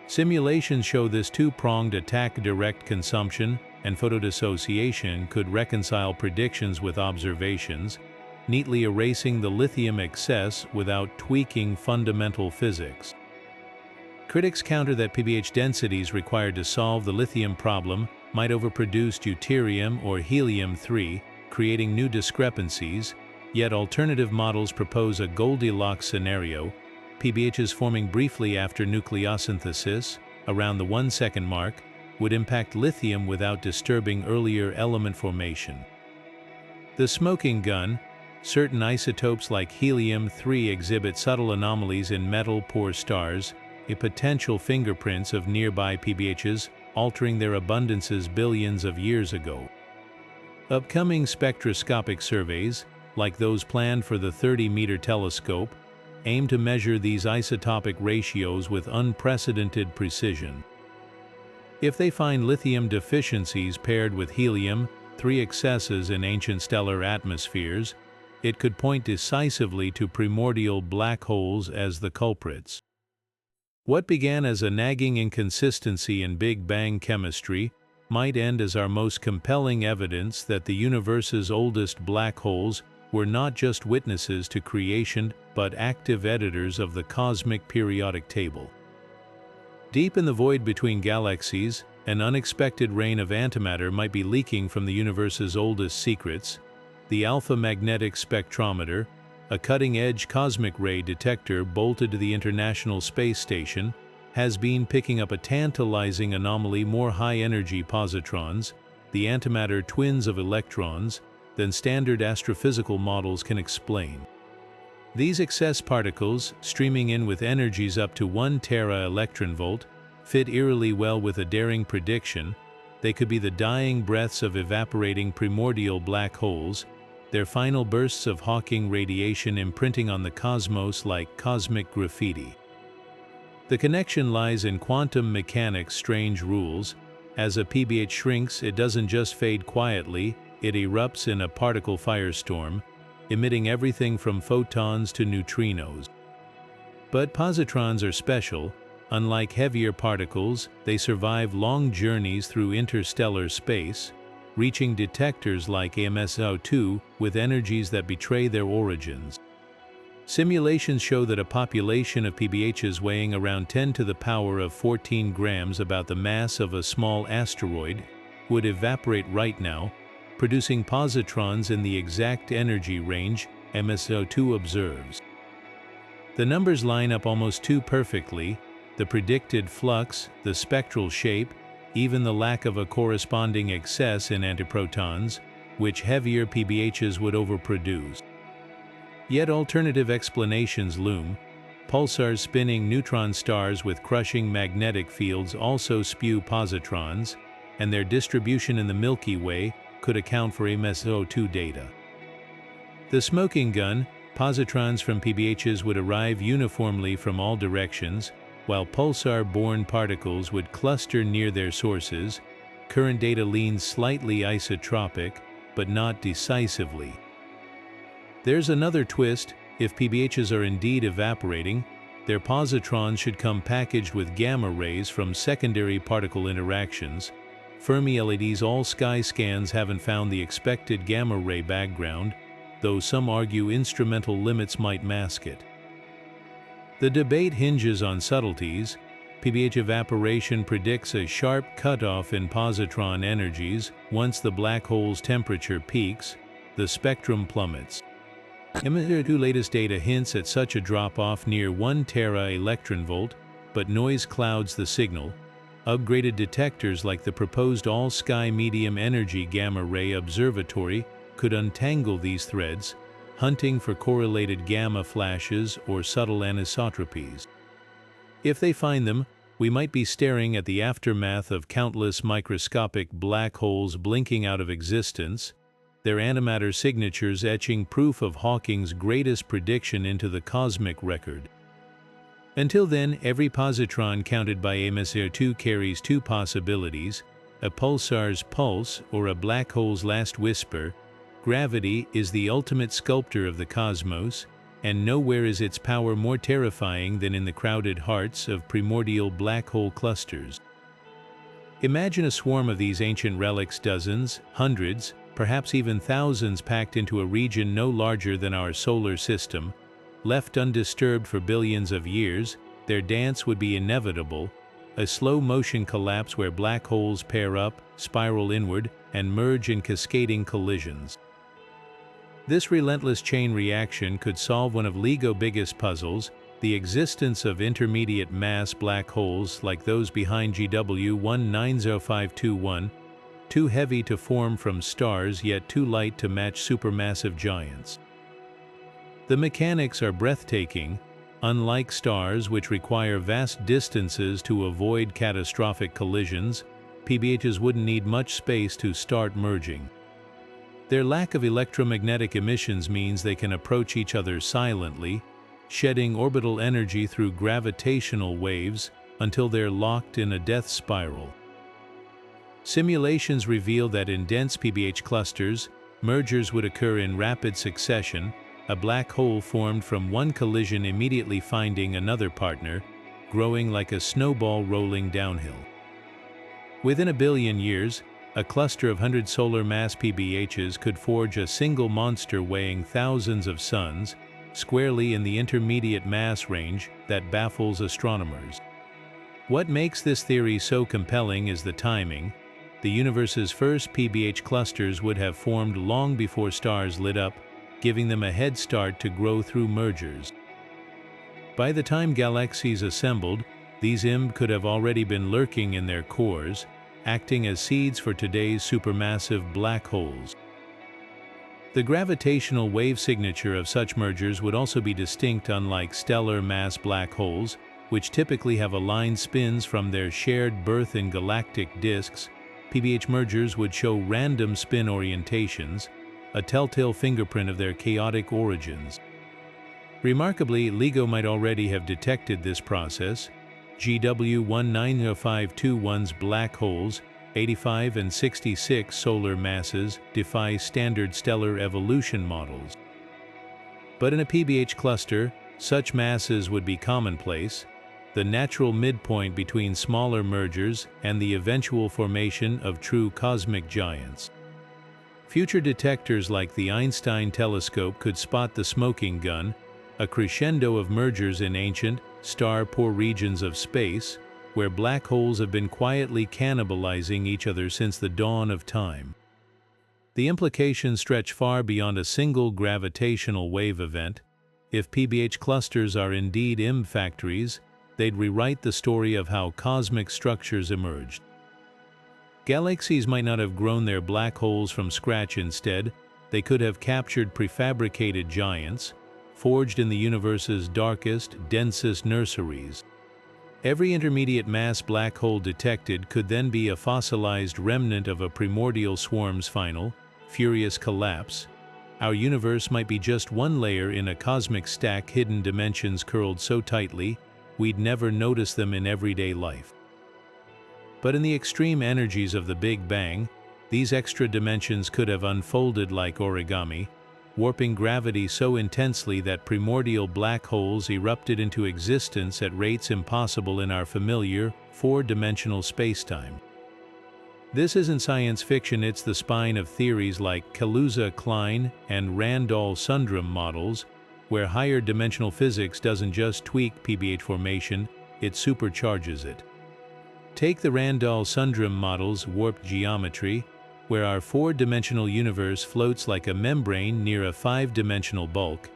Simulations show this two-pronged attack: direct consumption and photodissociation could reconcile predictions with observations, neatly erasing the lithium excess without tweaking fundamental physics. Critics counter that PBH densities required to solve the lithium problem might overproduce deuterium or helium-3, creating new discrepancies, yet alternative models propose a Goldilocks scenario, PBHs forming briefly after nucleosynthesis, around the 1-second mark, would impact lithium without disturbing earlier element formation. The smoking gun: certain isotopes like helium-3 exhibit subtle anomalies in metal-poor stars, a potential fingerprints of nearby PBHs, altering their abundances billions of years ago. Upcoming spectroscopic surveys, like those planned for the 30-meter telescope, aim to measure these isotopic ratios with unprecedented precision. If they find lithium deficiencies paired with helium-3 excesses in ancient stellar atmospheres, it could point decisively to primordial black holes as the culprits. What began as a nagging inconsistency in Big Bang chemistry might end as our most compelling evidence that the universe's oldest black holes were not just witnesses to creation but active editors of the cosmic periodic table. Deep in the void between galaxies, an unexpected rain of antimatter might be leaking from the universe's oldest secrets. The alpha magnetic spectrometer, a cutting-edge cosmic ray detector bolted to the International Space Station, has been picking up a tantalizing anomaly more high-energy positrons, the antimatter twins of electrons, than standard astrophysical models can explain. These excess particles, streaming in with energies up to 1 tera-electronvolt, fit eerily well with a daring prediction. They could be the dying breaths of evaporating primordial black holes, their final bursts of Hawking radiation imprinting on the cosmos like cosmic graffiti. The connection lies in quantum mechanics' strange rules. As a PBH shrinks, it doesn't just fade quietly, it erupts in a particle firestorm, emitting everything from photons to neutrinos. But positrons are special. Unlike heavier particles, they survive long journeys through interstellar space, reaching detectors like MACHO with energies that betray their origins. Simulations show that a population of PBHs weighing around 10 to the power of 14 grams, about the mass of a small asteroid, would evaporate right now, producing positrons in the exact energy range MACHO observes. The numbers line up almost too perfectly: the predicted flux, the spectral shape, even the lack of a corresponding excess in antiprotons, which heavier PBHs would overproduce. Yet alternative explanations loom. Pulsars spinning neutron stars with crushing magnetic fields also spew positrons, and their distribution in the Milky Way could account for MACHO data. The smoking gun: positrons from PBHs would arrive uniformly from all directions, while pulsar-borne particles would cluster near their sources. Current data leans slightly isotropic, but not decisively. There's another twist: if PBHs are indeed evaporating, their positrons should come packaged with gamma rays from secondary particle interactions. Fermi LED's all-sky scans haven't found the expected gamma ray background, though some argue instrumental limits might mask it. The debate hinges on subtleties. PBH evaporation predicts a sharp cutoff in positron energies. Once the black hole's temperature peaks, the spectrum plummets. MACHO latest data hints at such a drop-off near 1 tera-electronvolt, but noise clouds the signal. Upgraded detectors like the proposed all-sky medium energy gamma ray observatory could untangle these threads, hunting for correlated gamma flashes or subtle anisotropies. If they find them, we might be staring at the aftermath of countless microscopic black holes blinking out of existence, their antimatter signatures etching proof of Hawking's greatest prediction into the cosmic record. Until then, every positron counted by MACHO carries two possibilities: a pulsar's pulse or a black hole's last whisper. Gravity is the ultimate sculptor of the cosmos, and nowhere is its power more terrifying than in the crowded hearts of primordial black hole clusters. Imagine a swarm of these ancient relics, dozens, hundreds, perhaps even thousands, packed into a region no larger than our solar system. Left undisturbed for billions of years, their dance would be inevitable, a slow-motion collapse where black holes pair up, spiral inward, and merge in cascading collisions. This relentless chain reaction could solve one of LIGO's biggest puzzles: the existence of intermediate mass black holes like those behind GW 190521, too heavy to form from stars yet too light to match supermassive giants. The mechanics are breathtaking. Unlike stars, which require vast distances to avoid catastrophic collisions, PBHs wouldn't need much space to start merging. Their lack of electromagnetic emissions means they can approach each other silently, shedding orbital energy through gravitational waves until they're locked in a death spiral. Simulations reveal that in dense PBH clusters, mergers would occur in rapid succession, a black hole formed from one collision immediately finding another partner. growing like a snowball rolling downhill. Within a billion years, a cluster of 100 solar mass PBHs could forge a single monster weighing thousands of suns, squarely in the intermediate mass range that baffles astronomers. What makes this theory so compelling is the timing. The universe's first PBH clusters would have formed long before stars lit up, giving them a head start to grow through mergers. By the time galaxies assembled, these IMP could have already been lurking in their cores, acting as seeds for today's supermassive black holes. The gravitational wave signature of such mergers would also be distinct, unlike stellar mass black holes, which typically have aligned spins from their shared birth in galactic disks. PBH mergers would show random spin orientations, a telltale fingerprint of their chaotic origins. Remarkably, LIGO might already have detected this process. GW190521's black holes, 85 and 66 solar masses, defy standard stellar evolution models. But in a PBH cluster, such masses would be commonplace, the natural midpoint between smaller mergers and the eventual formation of true cosmic giants. Future detectors like the Einstein telescope could spot the smoking gun, a crescendo of mergers in ancient, star-poor regions of space, where black holes have been quietly cannibalizing each other since the dawn of time. The implications stretch far beyond a single gravitational wave event. If PBH clusters are indeed IMP factories, they'd rewrite the story of how cosmic structures emerged. Galaxies might not have grown their black holes from scratch. Instead, they could have captured prefabricated giants, forged in the universe's darkest, densest nurseries. Every intermediate mass black hole detected could then be a fossilized remnant of a primordial swarm's final, furious collapse. Our universe might be just one layer in a cosmic stack, hidden dimensions curled so tightly, we'd never notice them in everyday life. But in the extreme energies of the Big Bang, these extra dimensions could have unfolded like origami, warping gravity so intensely that primordial black holes erupted into existence at rates impossible in our familiar, four-dimensional spacetime. This isn't science fiction, it's the spine of theories like Kaluza-Klein and Randall-Sundrum models, where higher dimensional physics doesn't just tweak PBH formation, it supercharges it. Take the Randall-Sundrum model's warped geometry, where our four-dimensional universe floats like a membrane near a five-dimensional bulk.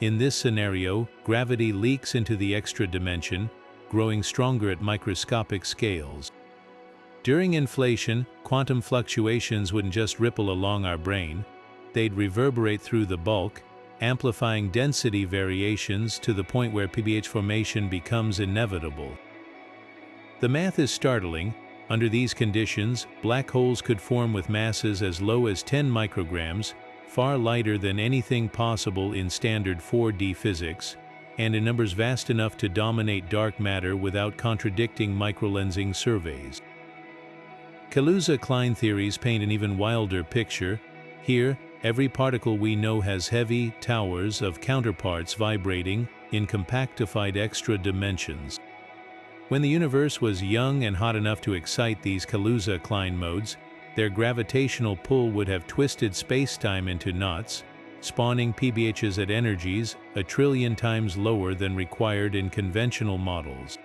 In this scenario, gravity leaks into the extra dimension, growing stronger at microscopic scales. During inflation, quantum fluctuations wouldn't just ripple along our brain, they'd reverberate through the bulk, amplifying density variations to the point where PBH formation becomes inevitable. The math is startling. Under these conditions, black holes could form with masses as low as 10 micrograms, far lighter than anything possible in standard 4D physics, and in numbers vast enough to dominate dark matter without contradicting microlensing surveys. Kaluza-Klein theories paint an even wilder picture. Here, every particle we know has heavy towers of counterparts vibrating in compactified extra dimensions. When the universe was young and hot enough to excite these Kaluza-Klein modes, their gravitational pull would have twisted spacetime into knots, spawning PBHs at energies a trillion times lower than required in conventional models.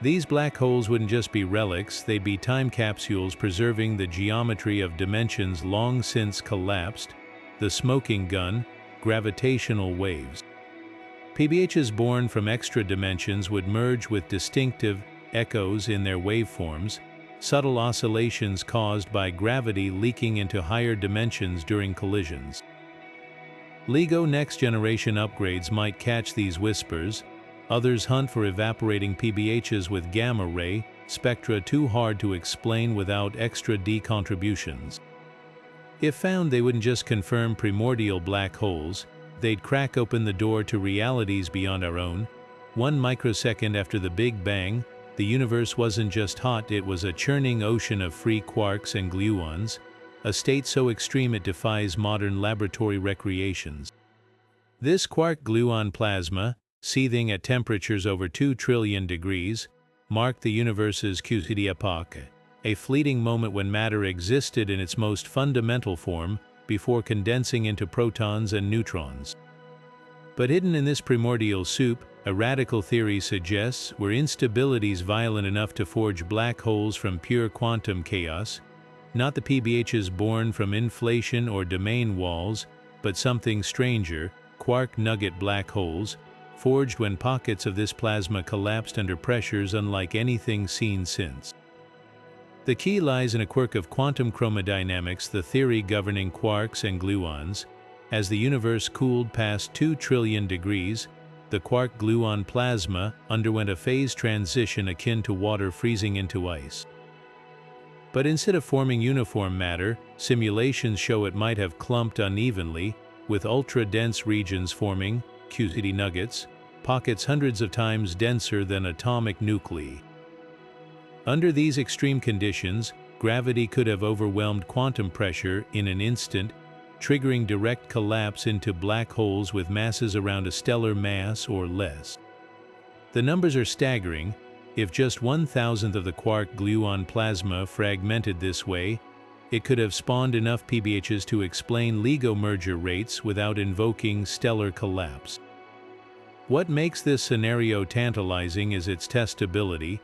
These black holes wouldn't just be relics, they'd be time capsules preserving the geometry of dimensions long since collapsed, the smoking gun, gravitational waves. PBHs born from extra dimensions would merge with distinctive echoes in their waveforms, subtle oscillations caused by gravity leaking into higher dimensions during collisions. LIGO next-generation upgrades might catch these whispers. Others hunt for evaporating PBHs with gamma-ray spectra too hard to explain without extra D contributions. If found, they wouldn't just confirm primordial black holes, they'd crack open the door to realities beyond our own. 1 microsecond after the Big Bang, the universe wasn't just hot, it was a churning ocean of free quarks and gluons, a state so extreme it defies modern laboratory recreations. This quark-gluon plasma, seething at temperatures over 2 trillion degrees, marked the universe's QCD epoch, a fleeting moment when matter existed in its most fundamental form before condensing into protons and neutrons. But hidden in this primordial soup, a radical theory suggests, were instabilities violent enough to forge black holes from pure quantum chaos, not the PBHs born from inflation or domain walls, but something stranger, quark nugget black holes, forged when pockets of this plasma collapsed under pressures unlike anything seen since. The key lies in a quirk of quantum chromodynamics, the theory governing quarks and gluons. As the universe cooled past 2 trillion degrees, the quark-gluon plasma underwent a phase transition akin to water freezing into ice. But instead of forming uniform matter, simulations show it might have clumped unevenly, with ultra-dense regions forming, QCD nuggets, pockets hundreds of times denser than atomic nuclei. Under these extreme conditions, gravity could have overwhelmed quantum pressure in an instant, triggering direct collapse into black holes with masses around a stellar mass or less. The numbers are staggering. If just 1,000th of the quark-gluon plasma fragmented this way, it could have spawned enough PBHs to explain LIGO merger rates without invoking stellar collapse. What makes this scenario tantalizing is its testability.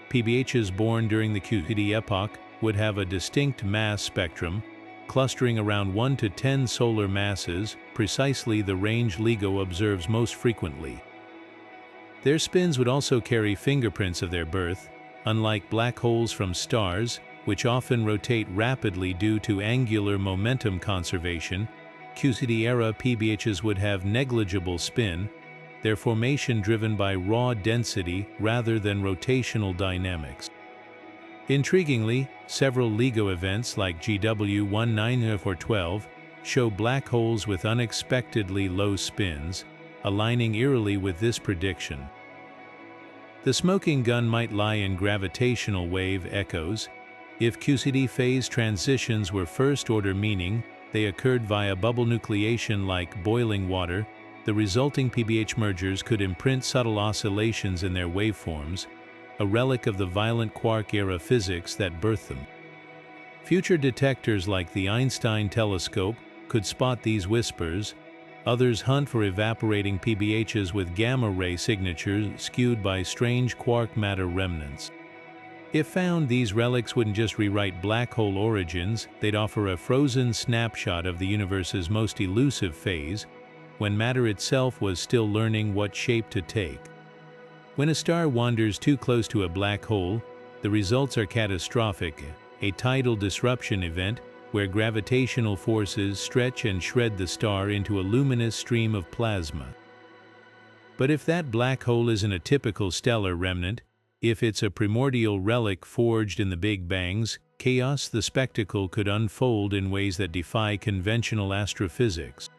PBHs born during the QCD epoch would have a distinct mass spectrum, clustering around 1 to 10 solar masses, precisely the range LIGO observes most frequently. Their spins would also carry fingerprints of their birth. Unlike black holes from stars, which often rotate rapidly due to angular momentum conservation, QCD-era PBHs would have negligible spin, their formation driven by raw density rather than rotational dynamics. Intriguingly, several LIGO events like GW1912 show black holes with unexpectedly low spins, aligning eerily with this prediction. The smoking gun might lie in gravitational wave echoes. If QCD phase transitions were first-order, meaning they occurred via bubble nucleation like boiling water, the resulting PBH mergers could imprint subtle oscillations in their waveforms, a relic of the violent quark-era physics that birthed them. Future detectors like the Einstein telescope could spot these whispers. Others hunt for evaporating PBHs with gamma-ray signatures skewed by strange quark matter remnants. If found, these relics wouldn't just rewrite black hole origins, they'd offer a frozen snapshot of the universe's most elusive phase, when matter itself was still learning what shape to take. When a star wanders too close to a black hole, the results are catastrophic, a tidal disruption event where gravitational forces stretch and shred the star into a luminous stream of plasma. But if that black hole isn't a typical stellar remnant, if it's a primordial relic forged in the Big Bang's chaos, the spectacle could unfold in ways that defy conventional astrophysics.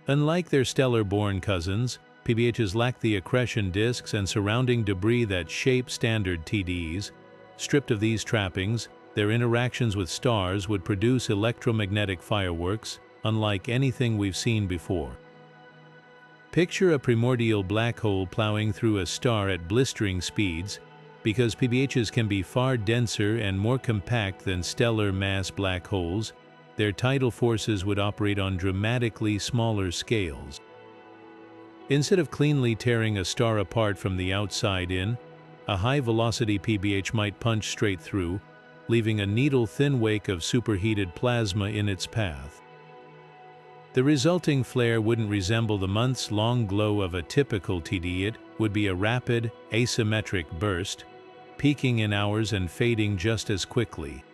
Unlike their stellar-born cousins, PBHs lack the accretion disks and surrounding debris that shape standard TDs. Stripped of these trappings, their interactions with stars would produce electromagnetic fireworks, unlike anything we've seen before. Picture a primordial black hole plowing through a star at blistering speeds. Because PBHs can be far denser and more compact than stellar mass black holes, their tidal forces would operate on dramatically smaller scales. Instead of cleanly tearing a star apart from the outside in, a high-velocity PBH might punch straight through, leaving a needle-thin wake of superheated plasma in its path. The resulting flare wouldn't resemble the months-long glow of a typical TD, it would be a rapid, asymmetric burst, peaking in hours and fading just as quickly.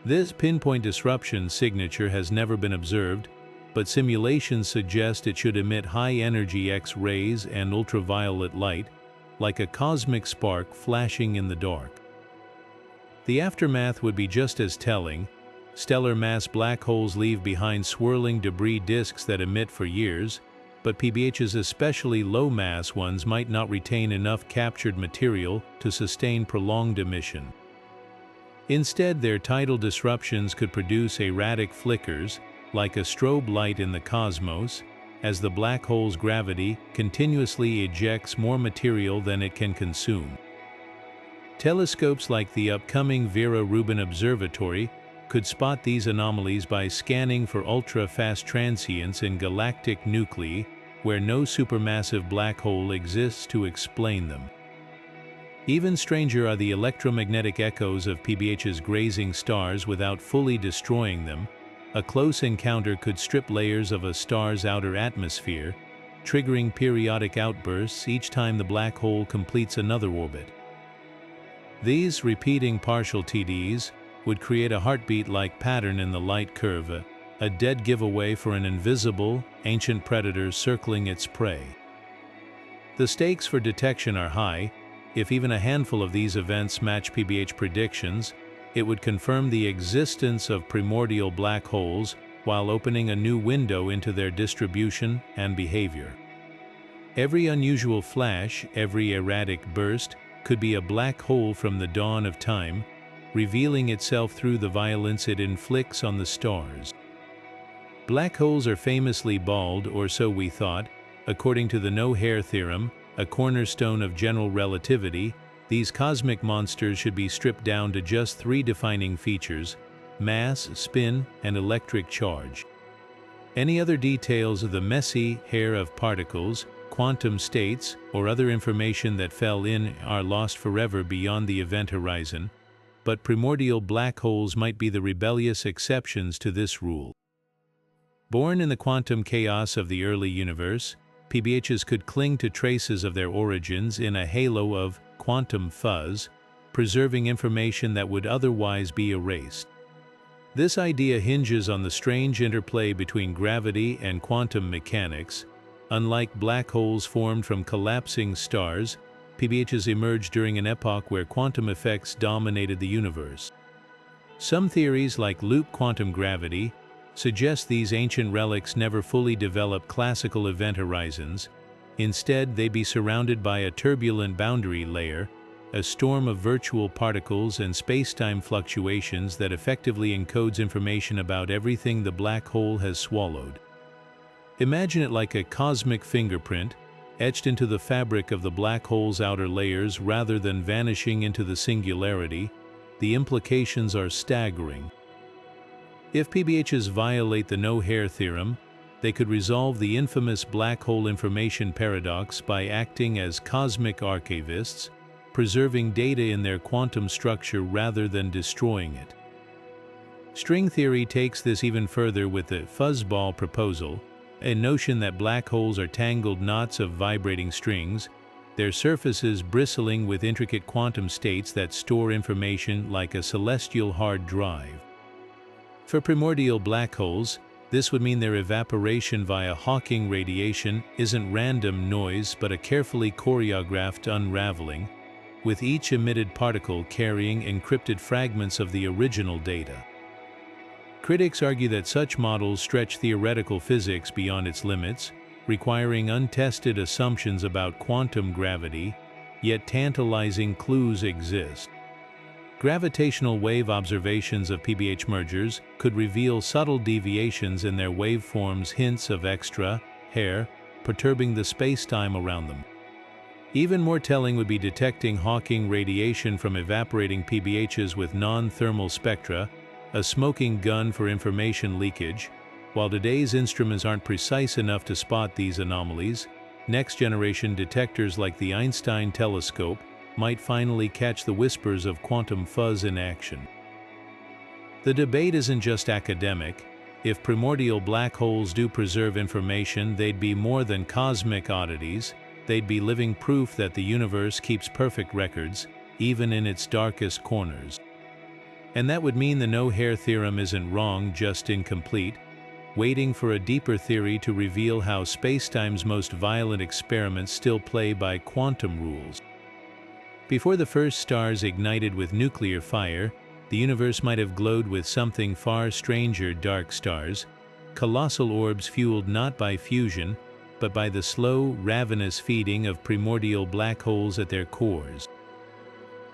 This pinpoint disruption signature has never been observed, but simulations suggest it should emit high-energy X-rays and ultraviolet light, like a cosmic spark flashing in the dark. The aftermath would be just as telling. Stellar mass black holes leave behind swirling debris disks that emit for years, but PBHs, especially low-mass ones, might not retain enough captured material to sustain prolonged emission. Instead, their tidal disruptions could produce erratic flickers, like a strobe light in the cosmos, as the black hole's gravity continuously ejects more material than it can consume. Telescopes like the upcoming Vera Rubin Observatory could spot these anomalies by scanning for ultra-fast transients in galactic nuclei where no supermassive black hole exists to explain them. Even stranger are the electromagnetic echoes of PBHs grazing stars without fully destroying them. A close encounter could strip layers of a star's outer atmosphere, triggering periodic outbursts each time the black hole completes another orbit. These repeating partial TDs would create a heartbeat-like pattern in the light curve, a dead giveaway for an invisible, ancient predator circling its prey. The stakes for detection are high. If even a handful of these events match PBH predictions, it would confirm the existence of primordial black holes while opening a new window into their distribution and behavior. Every unusual flash, every erratic burst, could be a black hole from the dawn of time, revealing itself through the violence it inflicts on the stars. Black holes are famously bald, or so we thought. According to the no-hair theorem, a cornerstone of general relativity, these cosmic monsters should be stripped down to just three defining features: mass, spin, and electric charge. Any other details of the messy hair of particles, quantum states, or other information that fell in are lost forever beyond the event horizon, but primordial black holes might be the rebellious exceptions to this rule. Born in the quantum chaos of the early universe, PBHs could cling to traces of their origins in a halo of quantum fuzz, preserving information that would otherwise be erased. This idea hinges on the strange interplay between gravity and quantum mechanics. Unlike black holes formed from collapsing stars, PBHs emerged during an epoch where quantum effects dominated the universe. Some theories, like loop quantum gravity, suggest these ancient relics never fully developed classical event horizons. Instead, they be surrounded by a turbulent boundary layer, a storm of virtual particles and spacetime fluctuations that effectively encodes information about everything the black hole has swallowed. Imagine it like a cosmic fingerprint, etched into the fabric of the black hole's outer layers rather than vanishing into the singularity. The implications are staggering. If PBHs violate the no-hair theorem, they could resolve the infamous black hole information paradox by acting as cosmic archivists, preserving data in their quantum structure rather than destroying it. String theory takes this even further with the fuzzball proposal, a notion that black holes are tangled knots of vibrating strings, their surfaces bristling with intricate quantum states that store information like a celestial hard drive. For primordial black holes, this would mean their evaporation via Hawking radiation isn't random noise but a carefully choreographed unraveling, with each emitted particle carrying encrypted fragments of the original data. Critics argue that such models stretch theoretical physics beyond its limits, requiring untested assumptions about quantum gravity, yet tantalizing clues exist. Gravitational wave observations of PBH mergers could reveal subtle deviations in their waveforms, hints of extra hair perturbing the spacetime around them. Even more telling would be detecting Hawking radiation from evaporating PBHs with non-thermal spectra, a smoking gun for information leakage. While today's instruments aren't precise enough to spot these anomalies, next-generation detectors like the Einstein telescope might finally catch the whispers of quantum fuzz in action. The debate isn't just academic. If primordial black holes do preserve information, they'd be more than cosmic oddities. They'd be living proof that the universe keeps perfect records, even in its darkest corners. And that would mean the no-hair theorem isn't wrong, just incomplete, waiting for a deeper theory to reveal how spacetime's most violent experiments still play by quantum rules. Before the first stars ignited with nuclear fire, the universe might have glowed with something far stranger: dark stars, colossal orbs fueled not by fusion, but by the slow, ravenous feeding of primordial black holes at their cores.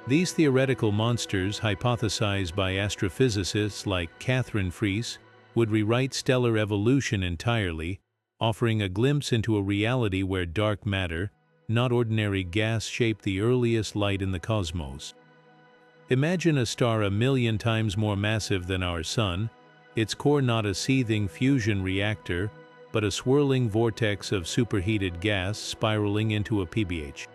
These theoretical monsters, hypothesized by astrophysicists like Catherine Fries, would rewrite stellar evolution entirely, offering a glimpse into a reality where dark matter, not ordinary gas, shaped the earliest light in the cosmos. Imagine a star 1,000,000 times more massive than our Sun, its core not a seething fusion reactor, but a swirling vortex of superheated gas spiraling into a PBH.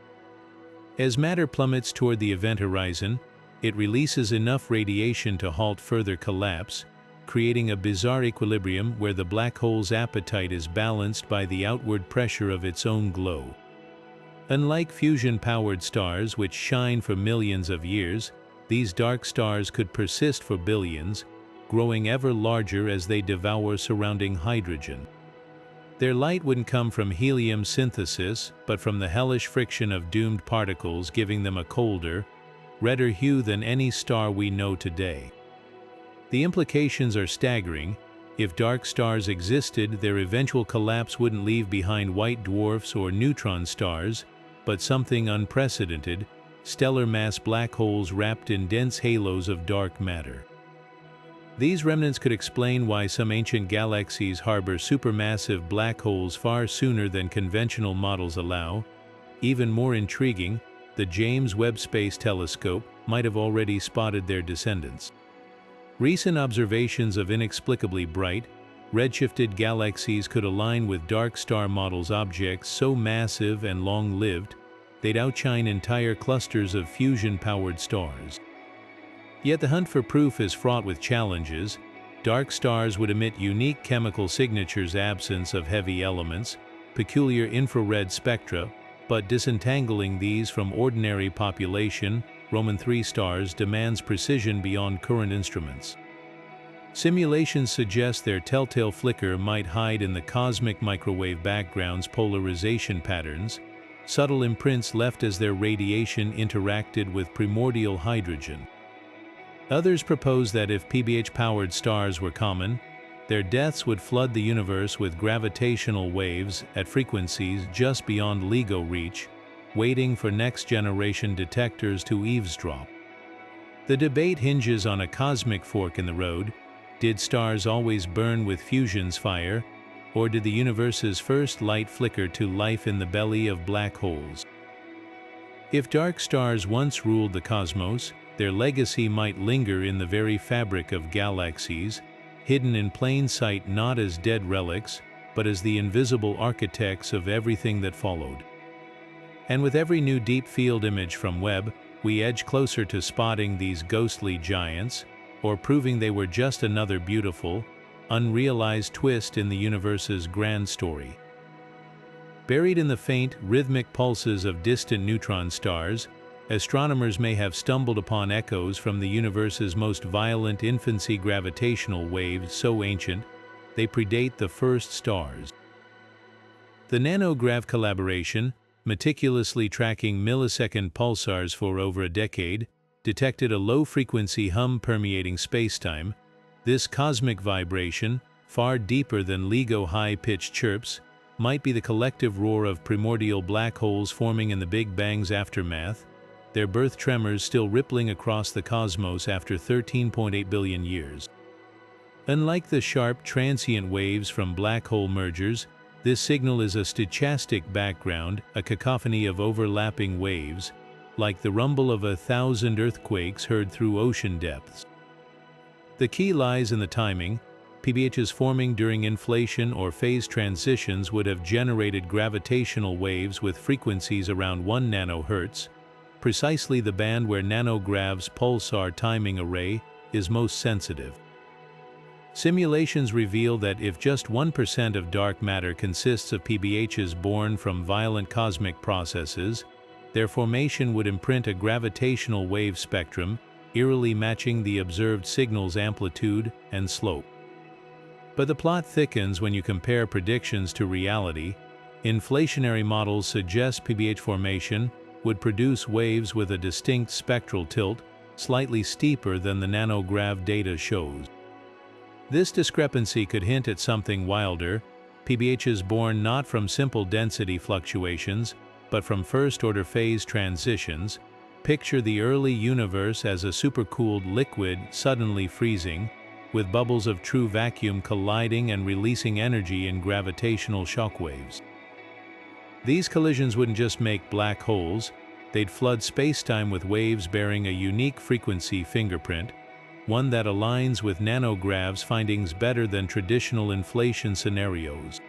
As matter plummets toward the event horizon, it releases enough radiation to halt further collapse, creating a bizarre equilibrium where the black hole's appetite is balanced by the outward pressure of its own glow. Unlike fusion-powered stars which shine for millions of years, these dark stars could persist for billions, growing ever larger as they devour surrounding hydrogen. Their light wouldn't come from helium synthesis, but from the hellish friction of doomed particles, giving them a colder, redder hue than any star we know today. The implications are staggering. If dark stars existed, their eventual collapse wouldn't leave behind white dwarfs or neutron stars, but something unprecedented: stellar mass black holes wrapped in dense halos of dark matter. These remnants could explain why some ancient galaxies harbor supermassive black holes far sooner than conventional models allow. Even more intriguing, the James Webb Space Telescope might have already spotted their descendants. Recent observations of inexplicably bright, redshifted galaxies could align with dark star models, objects so massive and long-lived they'd outshine entire clusters of fusion-powered stars. Yet the hunt for proof is fraught with challenges. Dark stars would emit unique chemical signatures, absence of heavy elements, peculiar infrared spectra, but disentangling these from ordinary population, Roman 3 stars, demands precision beyond current instruments. Simulations suggest their telltale flicker might hide in the cosmic microwave background's polarization patterns, subtle imprints left as their radiation interacted with primordial hydrogen. Others propose that if PBH-powered stars were common, their deaths would flood the universe with gravitational waves at frequencies just beyond LIGO reach, waiting for next-generation detectors to eavesdrop. The debate hinges on a cosmic fork in the road. Did stars always burn with fusion's fire, or did the universe's first light flicker to life in the belly of black holes? If dark stars once ruled the cosmos, their legacy might linger in the very fabric of galaxies, hidden in plain sight not as dead relics, but as the invisible architects of everything that followed. And with every new deep field image from Webb, we edge closer to spotting these ghostly giants, or proving they were just another beautiful, unrealized twist in the universe's grand story. Buried in the faint, rhythmic pulses of distant neutron stars, astronomers may have stumbled upon echoes from the universe's most violent infancy, gravitational waves so ancient they predate the first stars. The nanograv collaboration, meticulously tracking millisecond pulsars for over a decade, detected a low-frequency hum permeating spacetime. This cosmic vibration, far deeper than LIGO high-pitched chirps, might be the collective roar of primordial black holes forming in the Big Bang's aftermath, their birth tremors still rippling across the cosmos after 13.8 billion years. Unlike the sharp, transient waves from black hole mergers, this signal is a stochastic background, a cacophony of overlapping waves, like the rumble of 1,000 earthquakes heard through ocean depths. The key lies in the timing. PBHs forming during inflation or phase transitions would have generated gravitational waves with frequencies around 1 nanohertz, precisely the band where nanograv's pulsar timing array is most sensitive. Simulations reveal that if just 1% of dark matter consists of PBHs born from violent cosmic processes, their formation would imprint a gravitational wave spectrum, eerily matching the observed signal's amplitude and slope. But the plot thickens when you compare predictions to reality. Inflationary models suggest PBH formation would produce waves with a distinct spectral tilt, slightly steeper than the nanograv data shows. This discrepancy could hint at something wilder: PBHs born not from simple density fluctuations, but from first-order phase transitions. Picture the early universe as a supercooled liquid suddenly freezing, with bubbles of true vacuum colliding and releasing energy in gravitational shockwaves. These collisions wouldn't just make black holes, they'd flood spacetime with waves bearing a unique frequency fingerprint, one that aligns with nanograv's findings better than traditional inflation scenarios.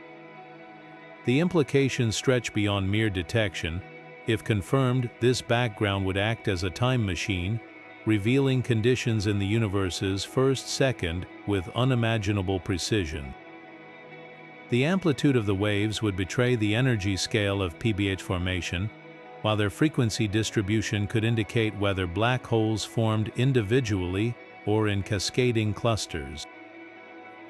The implications stretch beyond mere detection. If confirmed, this background would act as a time machine, revealing conditions in the universe's first second with unimaginable precision. The amplitude of the waves would betray the energy scale of PBH formation, while their frequency distribution could indicate whether black holes formed individually or in cascading clusters.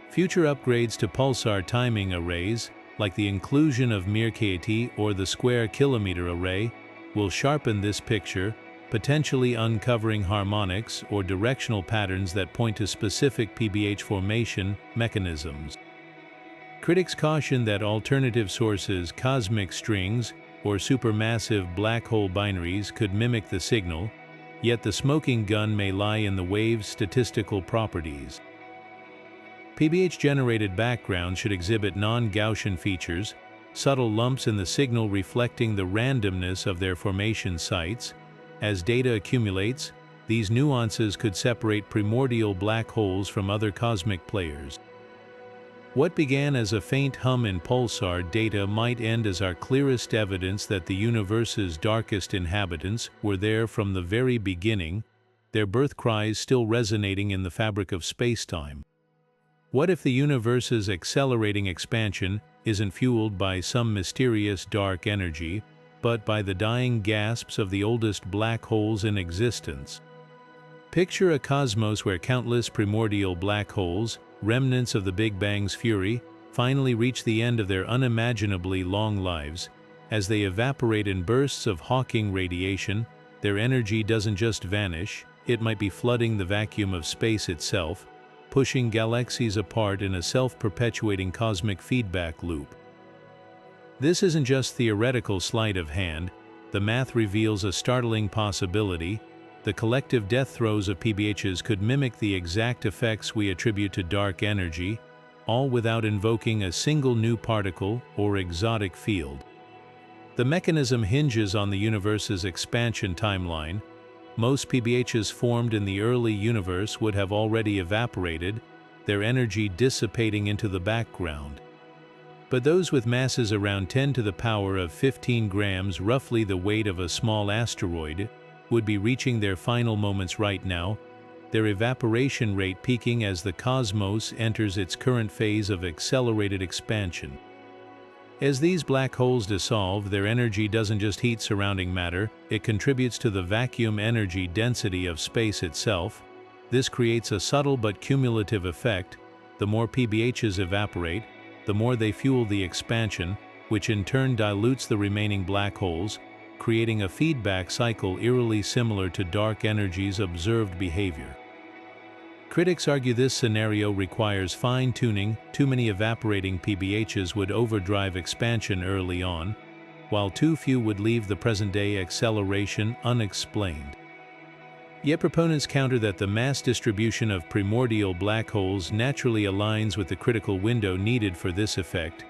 Future upgrades to pulsar timing arrays, like the inclusion of MIRKT or the square kilometer array, will sharpen this picture, potentially uncovering harmonics or directional patterns that point to specific PBH formation mechanisms. Critics caution that alternative sources, cosmic strings, or supermassive black hole binaries could mimic the signal, yet the smoking gun may lie in the wave's statistical properties. PBH-generated backgrounds should exhibit non-Gaussian features, subtle lumps in the signal reflecting the randomness of their formation sites. As data accumulates, these nuances could separate primordial black holes from other cosmic players. What began as a faint hum in pulsar data might end as our clearest evidence that the universe's darkest inhabitants were there from the very beginning, their birth cries still resonating in the fabric of spacetime. What if the universe's accelerating expansion isn't fueled by some mysterious dark energy, but by the dying gasps of the oldest black holes in existence? Picture a cosmos where countless primordial black holes, remnants of the Big Bang's fury, finally reach the end of their unimaginably long lives. As they evaporate in bursts of Hawking radiation, their energy doesn't just vanish, it might be flooding the vacuum of space itself, pushing galaxies apart in a self-perpetuating cosmic feedback loop. This isn't just theoretical sleight of hand, the math reveals a startling possibility. The collective death throes of PBHs could mimic the exact effects we attribute to dark energy, all without invoking a single new particle or exotic field. The mechanism hinges on the universe's expansion timeline. Most PBHs formed in the early universe would have already evaporated, their energy dissipating into the background. But those with masses around 10 to the power of 15 grams, roughly the weight of a small asteroid, would be reaching their final moments right now, their evaporation rate peaking as the cosmos enters its current phase of accelerated expansion. As these black holes dissolve, their energy doesn't just heat surrounding matter, it contributes to the vacuum energy density of space itself. This creates a subtle but cumulative effect. The more PBHs evaporate, the more they fuel the expansion, which in turn dilutes the remaining black holes, creating a feedback cycle eerily similar to dark energy's observed behavior. Critics argue this scenario requires fine-tuning. Too many evaporating PBHs would overdrive expansion early on, while too few would leave the present-day acceleration unexplained. Yet proponents counter that the mass distribution of primordial black holes naturally aligns with the critical window needed for this effect.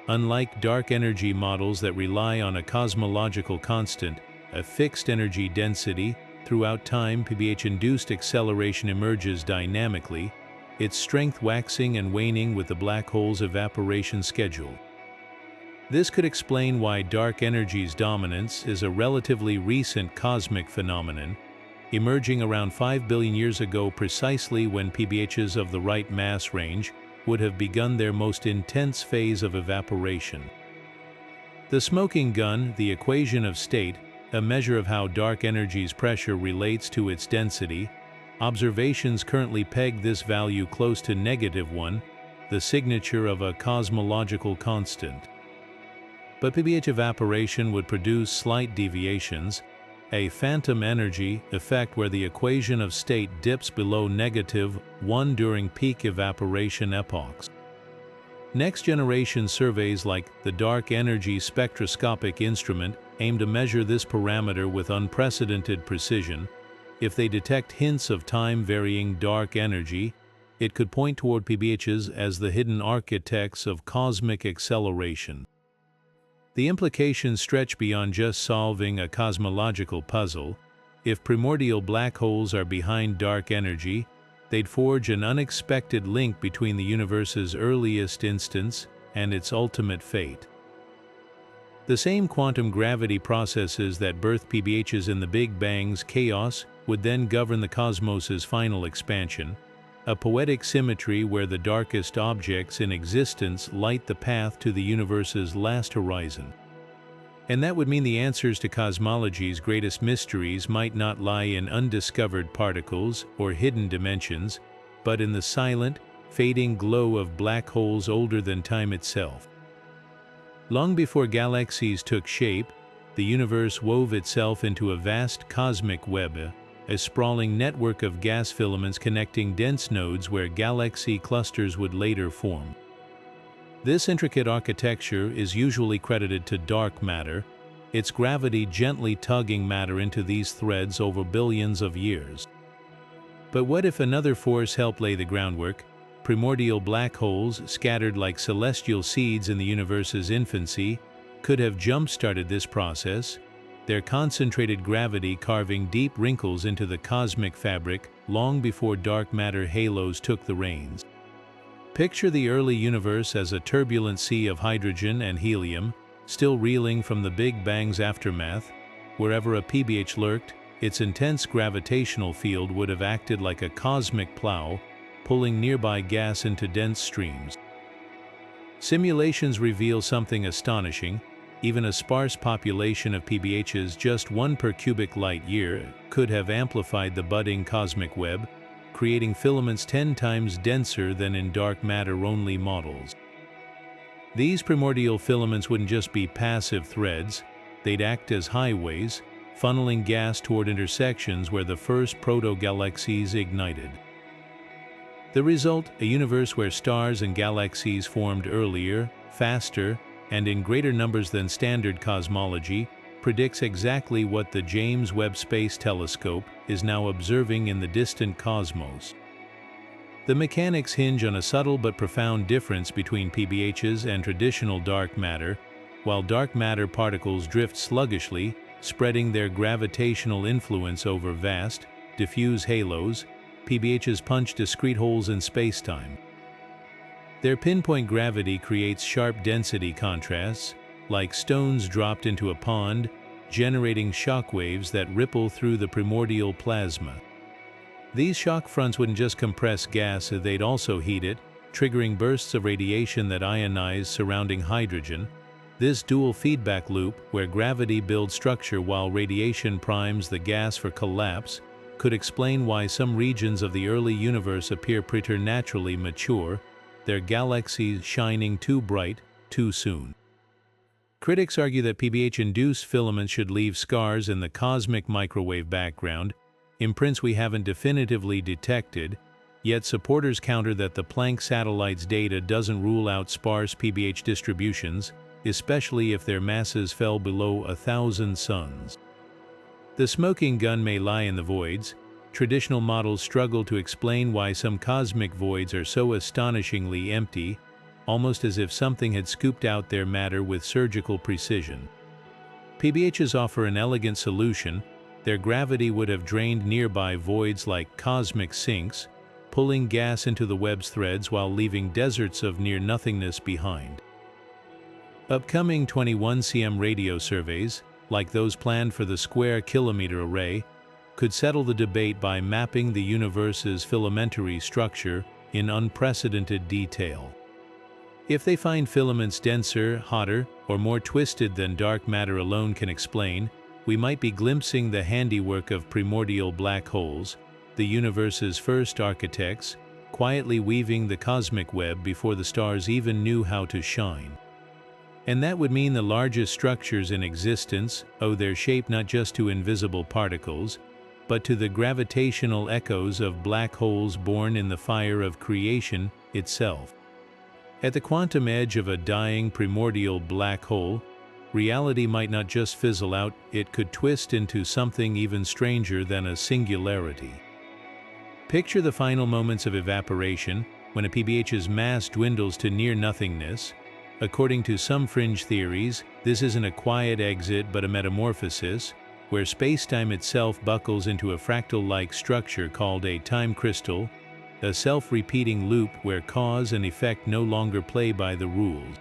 Unlike dark energy models that rely on a cosmological constant, a fixed energy density, throughout time PBH-induced acceleration emerges dynamically, its strength waxing and waning with the black hole's evaporation schedule. This could explain why dark energy's dominance is a relatively recent cosmic phenomenon, emerging around 5 billion years ago, precisely when PBHs of the right mass range would have begun their most intense phase of evaporation. The smoking gun, the equation of state, a measure of how dark energy's pressure relates to its density. Observations currently peg this value close to -1, the signature of a cosmological constant. But PBH evaporation would produce slight deviations, a phantom energy effect where the equation of state dips below -1 during peak evaporation epochs. Next-generation surveys like the Dark Energy Spectroscopic Instrument aim to measure this parameter with unprecedented precision. If they detect hints of time-varying dark energy, it could point toward PBHs as the hidden architects of cosmic acceleration. The implications stretch beyond just solving a cosmological puzzle. If primordial black holes are behind dark energy, they'd forge an unexpected link between the universe's earliest instance and its ultimate fate. The same quantum gravity processes that birthed PBHs in the Big Bang's chaos would then govern the cosmos's final expansion, a poetic symmetry where the darkest objects in existence light the path to the universe's last horizon. And that would mean the answers to cosmology's greatest mysteries might not lie in undiscovered particles or hidden dimensions, but in the silent, fading glow of black holes older than time itself. Long before galaxies took shape, the universe wove itself into a vast cosmic web, a sprawling network of gas filaments connecting dense nodes where galaxy clusters would later form. This intricate architecture is usually credited to dark matter, its gravity gently tugging matter into these threads over billions of years. But what if another force helped lay the groundwork? Primordial black holes, scattered like celestial seeds in the universe's infancy, could have jump-started this process, their concentrated gravity carving deep wrinkles into the cosmic fabric long before dark matter halos took the reins. Picture the early universe as a turbulent sea of hydrogen and helium, still reeling from the Big Bang's aftermath. Wherever a PBH lurked, its intense gravitational field would have acted like a cosmic plow, pulling nearby gas into dense streams. Simulations reveal something astonishing. Even a sparse population of PBHs, just 1 per cubic light year, could have amplified the budding cosmic web, creating filaments 10 times denser than in dark matter-only models. These primordial filaments wouldn't just be passive threads, they'd act as highways, funneling gas toward intersections where the first proto-galaxies ignited. The result, a universe where stars and galaxies formed earlier, faster, and in greater numbers than standard cosmology, predicts exactly what the James Webb Space Telescope is now observing in the distant cosmos. The mechanics hinge on a subtle but profound difference between PBHs and traditional dark matter. While dark matter particles drift sluggishly, spreading their gravitational influence over vast, diffuse halos, PBHs punch discrete holes in spacetime. Their pinpoint gravity creates sharp density contrasts, like stones dropped into a pond, generating shock waves that ripple through the primordial plasma. These shock fronts wouldn't just compress gas, they'd also heat it, triggering bursts of radiation that ionize surrounding hydrogen. This dual feedback loop, where gravity builds structure while radiation primes the gas for collapse, could explain why some regions of the early universe appear preternaturally mature, their galaxies shining too bright, too soon. Critics argue that PBH-induced filaments should leave scars in the cosmic microwave background, imprints we haven't definitively detected, yet supporters counter that the Planck satellite's data doesn't rule out sparse PBH distributions, especially if their masses fell below 1,000 suns. The smoking gun may lie in the voids. Traditional models struggle to explain why some cosmic voids are so astonishingly empty, almost as if something had scooped out their matter with surgical precision. PBHs offer an elegant solution. Their gravity would have drained nearby voids like cosmic sinks, pulling gas into the web's threads while leaving deserts of near-nothingness behind. Upcoming 21 cm radio surveys, like those planned for the Square Kilometre Array, could settle the debate by mapping the universe's filamentary structure in unprecedented detail. If they find filaments denser, hotter, or more twisted than dark matter alone can explain, we might be glimpsing the handiwork of primordial black holes, the universe's first architects, quietly weaving the cosmic web before the stars even knew how to shine. And that would mean the largest structures in existence owe their shape not just to invisible particles, but to the gravitational echoes of black holes born in the fire of creation itself. At the quantum edge of a dying primordial black hole, reality might not just fizzle out, it could twist into something even stranger than a singularity. Picture the final moments of evaporation, when a PBH's mass dwindles to near nothingness. According to some fringe theories, this isn't a quiet exit but a metamorphosis, where spacetime itself buckles into a fractal-like structure called a time crystal, a self-repeating loop where cause and effect no longer play by the rules.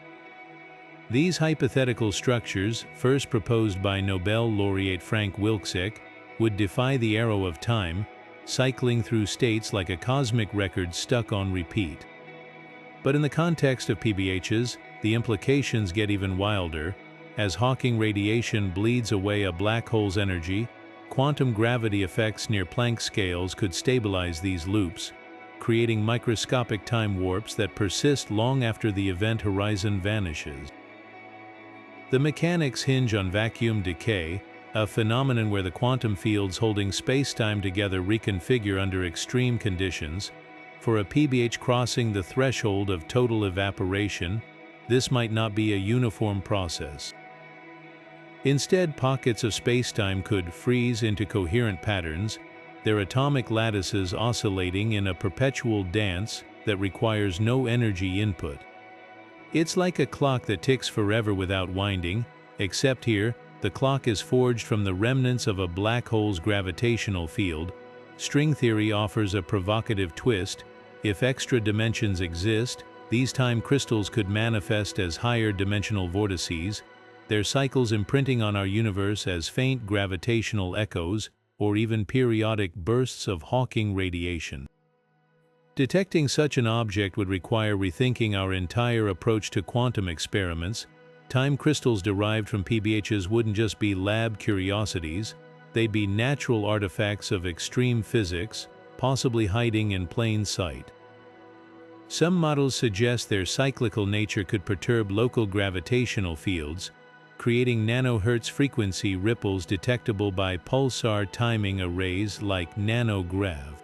These hypothetical structures, first proposed by Nobel laureate Frank Wilczek, would defy the arrow of time, cycling through states like a cosmic record stuck on repeat. But in the context of PBHs, the implications get even wilder. As Hawking radiation bleeds away a black hole's energy, quantum gravity effects near Planck scales could stabilize these loops, creating microscopic time warps that persist long after the event horizon vanishes. The mechanics hinge on vacuum decay, a phenomenon where the quantum fields holding spacetime together reconfigure under extreme conditions. For a PBH crossing the threshold of total evaporation, this might not be a uniform process. Instead, pockets of spacetime could freeze into coherent patterns, their atomic lattices oscillating in a perpetual dance that requires no energy input. It's like a clock that ticks forever without winding, except here, the clock is forged from the remnants of a black hole's gravitational field. String theory offers a provocative twist. If extra dimensions exist, these time crystals could manifest as higher dimensional vortices, their cycles imprinting on our universe as faint gravitational echoes or even periodic bursts of Hawking radiation. Detecting such an object would require rethinking our entire approach to quantum experiments. Time crystals derived from PBHs wouldn't just be lab curiosities, they'd be natural artifacts of extreme physics, possibly hiding in plain sight. Some models suggest their cyclical nature could perturb local gravitational fields, creating nanohertz frequency ripples detectable by pulsar timing arrays like nanograv.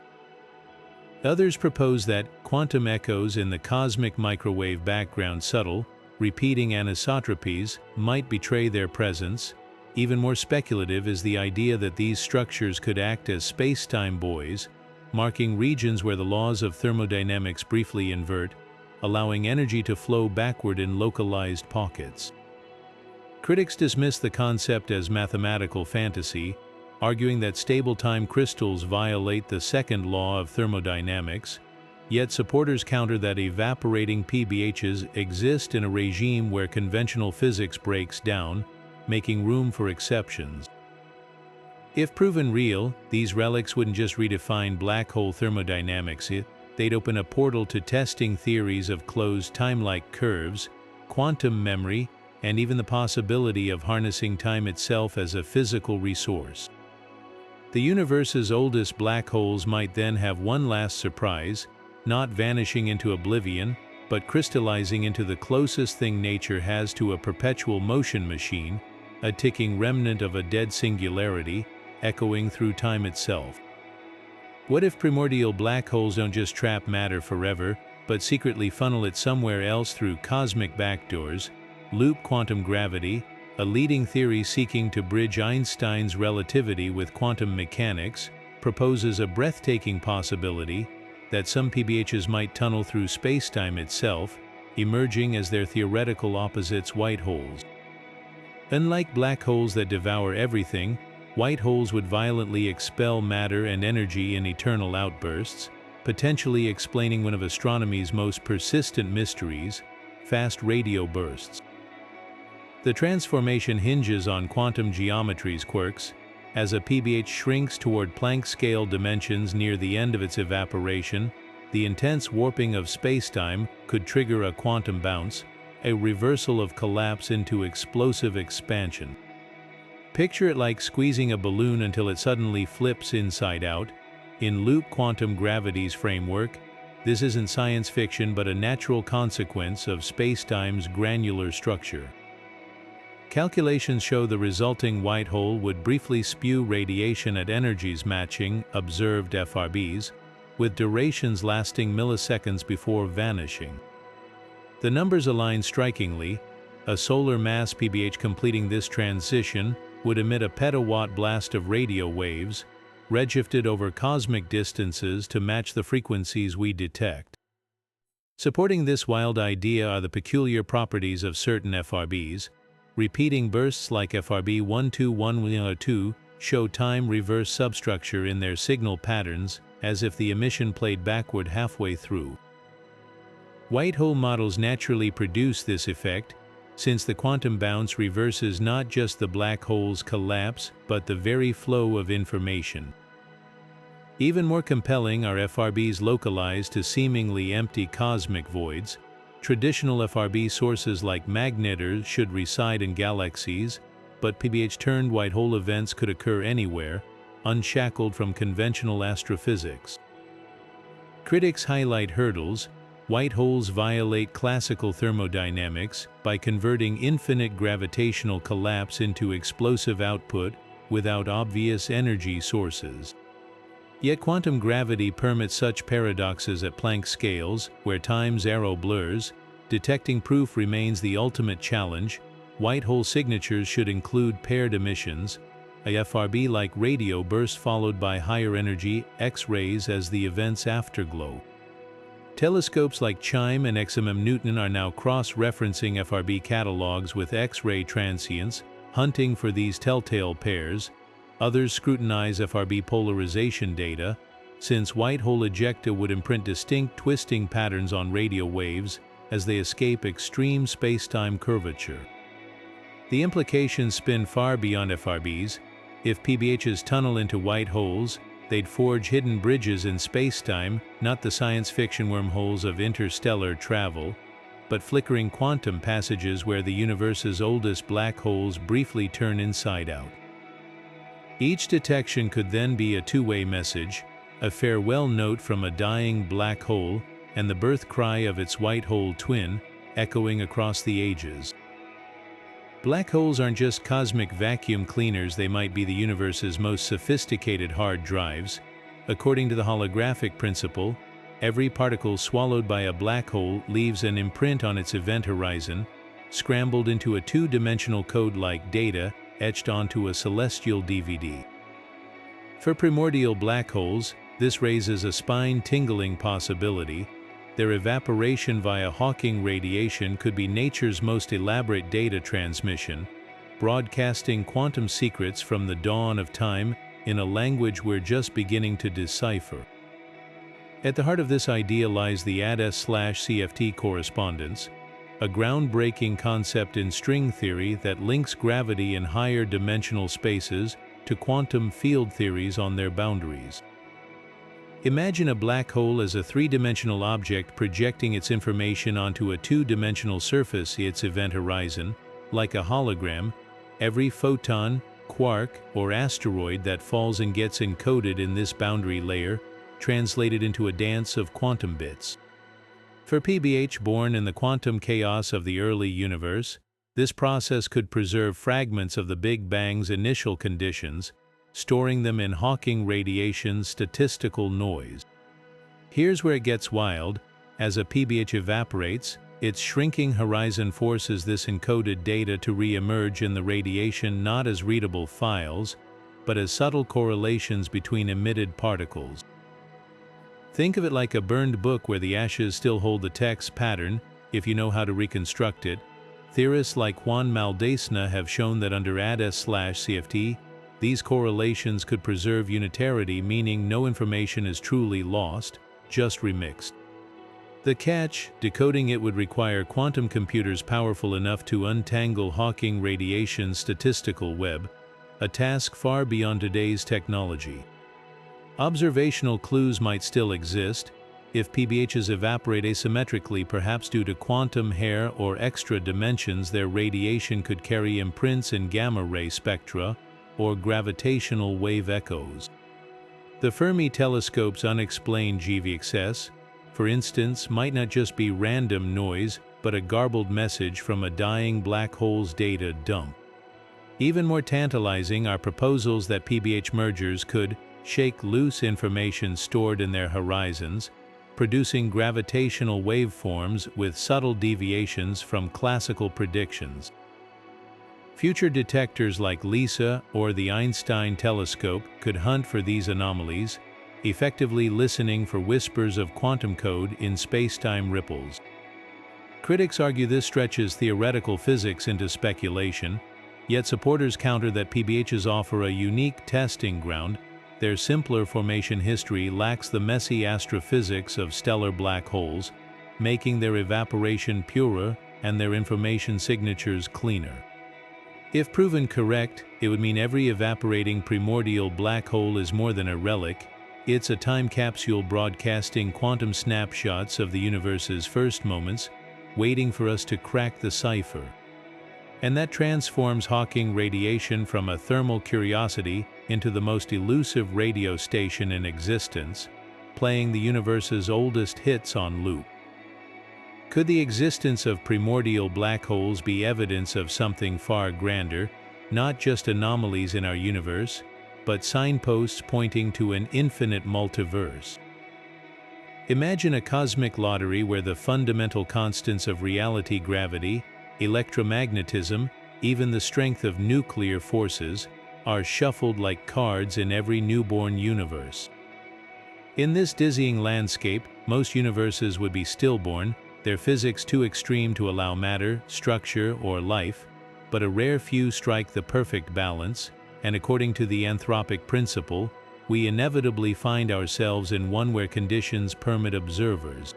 Others propose that quantum echoes in the cosmic microwave background, subtle, repeating anisotropies, might betray their presence. Even more speculative is the idea that these structures could act as spacetime buoys, marking regions where the laws of thermodynamics briefly invert, allowing energy to flow backward in localized pockets. Critics dismiss the concept as mathematical fantasy, arguing that stable time crystals violate the second law of thermodynamics, yet supporters counter that evaporating PBHs exist in a regime where conventional physics breaks down, making room for exceptions. If proven real, these relics wouldn't just redefine black hole thermodynamics, they'd open a portal to testing theories of closed time-like curves, quantum memory, and even the possibility of harnessing time itself as a physical resource. The universe's oldest black holes might then have one last surprise, not vanishing into oblivion, but crystallizing into the closest thing nature has to a perpetual motion machine, a ticking remnant of a dead singularity, echoing through time itself. What if primordial black holes don't just trap matter forever, but secretly funnel it somewhere else through cosmic backdoors? Loop quantum gravity, a leading theory seeking to bridge Einstein's relativity with quantum mechanics, proposes a breathtaking possibility that some PBHs might tunnel through spacetime itself, emerging as their theoretical opposites, white holes. Unlike black holes that devour everything, white holes would violently expel matter and energy in eternal outbursts, potentially explaining one of astronomy's most persistent mysteries, fast radio bursts. The transformation hinges on quantum geometry's quirks. As a PBH shrinks toward Planck-scale dimensions near the end of its evaporation, the intense warping of spacetime could trigger a quantum bounce, a reversal of collapse into explosive expansion. Picture it like squeezing a balloon until it suddenly flips inside out. In loop quantum gravity's framework, this isn't science fiction but a natural consequence of spacetime's granular structure. Calculations show the resulting white hole would briefly spew radiation at energies matching observed FRBs, with durations lasting milliseconds before vanishing. The numbers align strikingly. A solar mass PBH completing this transition would emit a petawatt blast of radio waves, redshifted over cosmic distances to match the frequencies we detect. Supporting this wild idea are the peculiar properties of certain FRBs. Repeating bursts like FRB 12102 show time reverse substructure in their signal patterns, as if the emission played backward halfway through. White hole models naturally produce this effect, since the quantum bounce reverses not just the black hole's collapse, but the very flow of information. Even more compelling are FRBs localized to seemingly empty cosmic voids. Traditional FRB sources like magnetars should reside in galaxies, but PBH-turned white hole events could occur anywhere, unshackled from conventional astrophysics. Critics highlight hurdles. White holes violate classical thermodynamics by converting infinite gravitational collapse into explosive output without obvious energy sources. Yet quantum gravity permits such paradoxes at Planck scales, where time's arrow blurs. Detecting proof remains the ultimate challenge. White hole signatures should include paired emissions, a FRB like radio burst followed by higher energy X-rays as the event's afterglow. Telescopes like CHIME and XMM Newton are now cross-referencing FRB catalogs with X-ray transients, hunting for these telltale pairs. Others scrutinize FRB polarization data, since white hole ejecta would imprint distinct twisting patterns on radio waves as they escape extreme spacetime curvature. The implications spin far beyond FRBs. If PBHs tunnel into white holes, they'd forge hidden bridges in spacetime, not the science fiction wormholes of interstellar travel, but flickering quantum passages where the universe's oldest black holes briefly turn inside out. Each detection could then be a two-way message, a farewell note from a dying black hole, and the birth cry of its white hole twin, echoing across the ages. Black holes aren't just cosmic vacuum cleaners, they might be the universe's most sophisticated hard drives. According to the holographic principle, every particle swallowed by a black hole leaves an imprint on its event horizon, scrambled into a two-dimensional code like data, etched onto a celestial DVD. For primordial black holes, this raises a spine-tingling possibility. Their evaporation via Hawking radiation could be nature's most elaborate data transmission, broadcasting quantum secrets from the dawn of time in a language we're just beginning to decipher. At the heart of this idea lies the ADS/CFT correspondence, a groundbreaking concept in string theory that links gravity in higher dimensional spaces to quantum field theories on their boundaries. Imagine a black hole as a three-dimensional object projecting its information onto a two-dimensional surface, its event horizon. Like a hologram, every photon, quark, or asteroid that falls and gets encoded in this boundary layer, translated into a dance of quantum bits. For PBH born in the quantum chaos of the early universe, this process could preserve fragments of the Big Bang's initial conditions, storing them in Hawking radiation's statistical noise. Here's where it gets wild. As a PBH evaporates, its shrinking horizon forces this encoded data to re-emerge in the radiation not as readable files, but as subtle correlations between emitted particles. Think of it like a burned book where the ashes still hold the text pattern, if you know how to reconstruct it. Theorists like Juan Maldacena have shown that under ADS/CFT, these correlations could preserve unitarity, meaning no information is truly lost, just remixed. The catch: decoding it would require quantum computers powerful enough to untangle Hawking radiation's statistical web, a task far beyond today's technology. Observational clues might still exist. If PBHs evaporate asymmetrically, perhaps due to quantum hair or extra dimensions, their radiation could carry imprints in gamma-ray spectra or gravitational wave echoes. The Fermi telescope's unexplained GVXS, for instance, might not just be random noise, but a garbled message from a dying black hole's data dump. Even more tantalizing are proposals that PBH mergers could shake loose information stored in their horizons, producing gravitational waveforms with subtle deviations from classical predictions. Future detectors like LISA or the Einstein telescope could hunt for these anomalies, effectively listening for whispers of quantum code in spacetime ripples. Critics argue this stretches theoretical physics into speculation, yet supporters counter that PBHs offer a unique testing ground. Their simpler formation history lacks the messy astrophysics of stellar black holes, making their evaporation purer and their information signatures cleaner. If proven correct, it would mean every evaporating primordial black hole is more than a relic. It's a time capsule broadcasting quantum snapshots of the universe's first moments, waiting for us to crack the cipher. And that transforms Hawking radiation from a thermal curiosity into the most elusive radio station in existence, playing the universe's oldest hits on loop. Could the existence of primordial black holes be evidence of something far grander, not just anomalies in our universe, but signposts pointing to an infinite multiverse? Imagine a cosmic lottery where the fundamental constants of reality, gravity, electromagnetism, even the strength of nuclear forces, are shuffled like cards in every newborn universe. In this dizzying landscape, most universes would be stillborn, their physics too extreme to allow matter, structure, or life, but a rare few strike the perfect balance, and according to the anthropic principle, we inevitably find ourselves in one where conditions permit observers.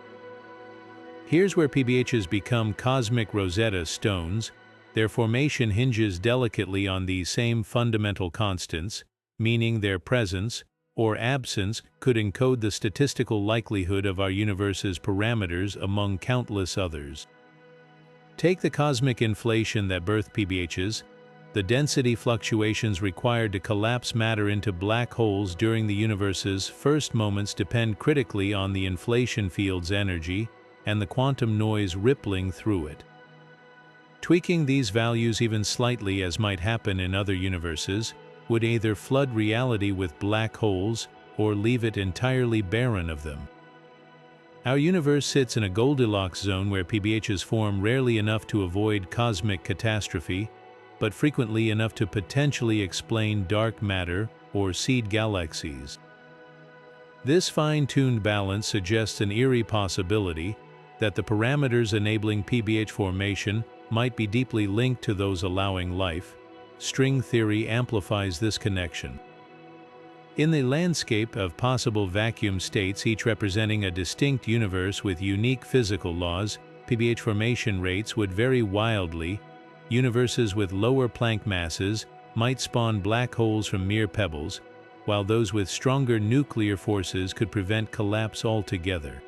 Here's where PBHs become cosmic Rosetta Stones. Their formation hinges delicately on these same fundamental constants, meaning their presence or absence could encode the statistical likelihood of our universe's parameters among countless others. Take the cosmic inflation that birthed PBHs. The density fluctuations required to collapse matter into black holes during the universe's first moments depend critically on the inflation field's energy and the quantum noise rippling through it. Tweaking these values even slightly, as might happen in other universes, would either flood reality with black holes or leave it entirely barren of them. Our universe sits in a Goldilocks zone where PBHs form rarely enough to avoid cosmic catastrophe, but frequently enough to potentially explain dark matter or seed galaxies. This fine-tuned balance suggests an eerie possibility that the parameters enabling PBH formation might be deeply linked to those allowing life. String theory amplifies this connection. In the landscape of possible vacuum states, each representing a distinct universe with unique physical laws, PBH formation rates would vary wildly. Universes with lower Planck masses might spawn black holes from mere pebbles, while those with stronger nuclear forces could prevent collapse altogether.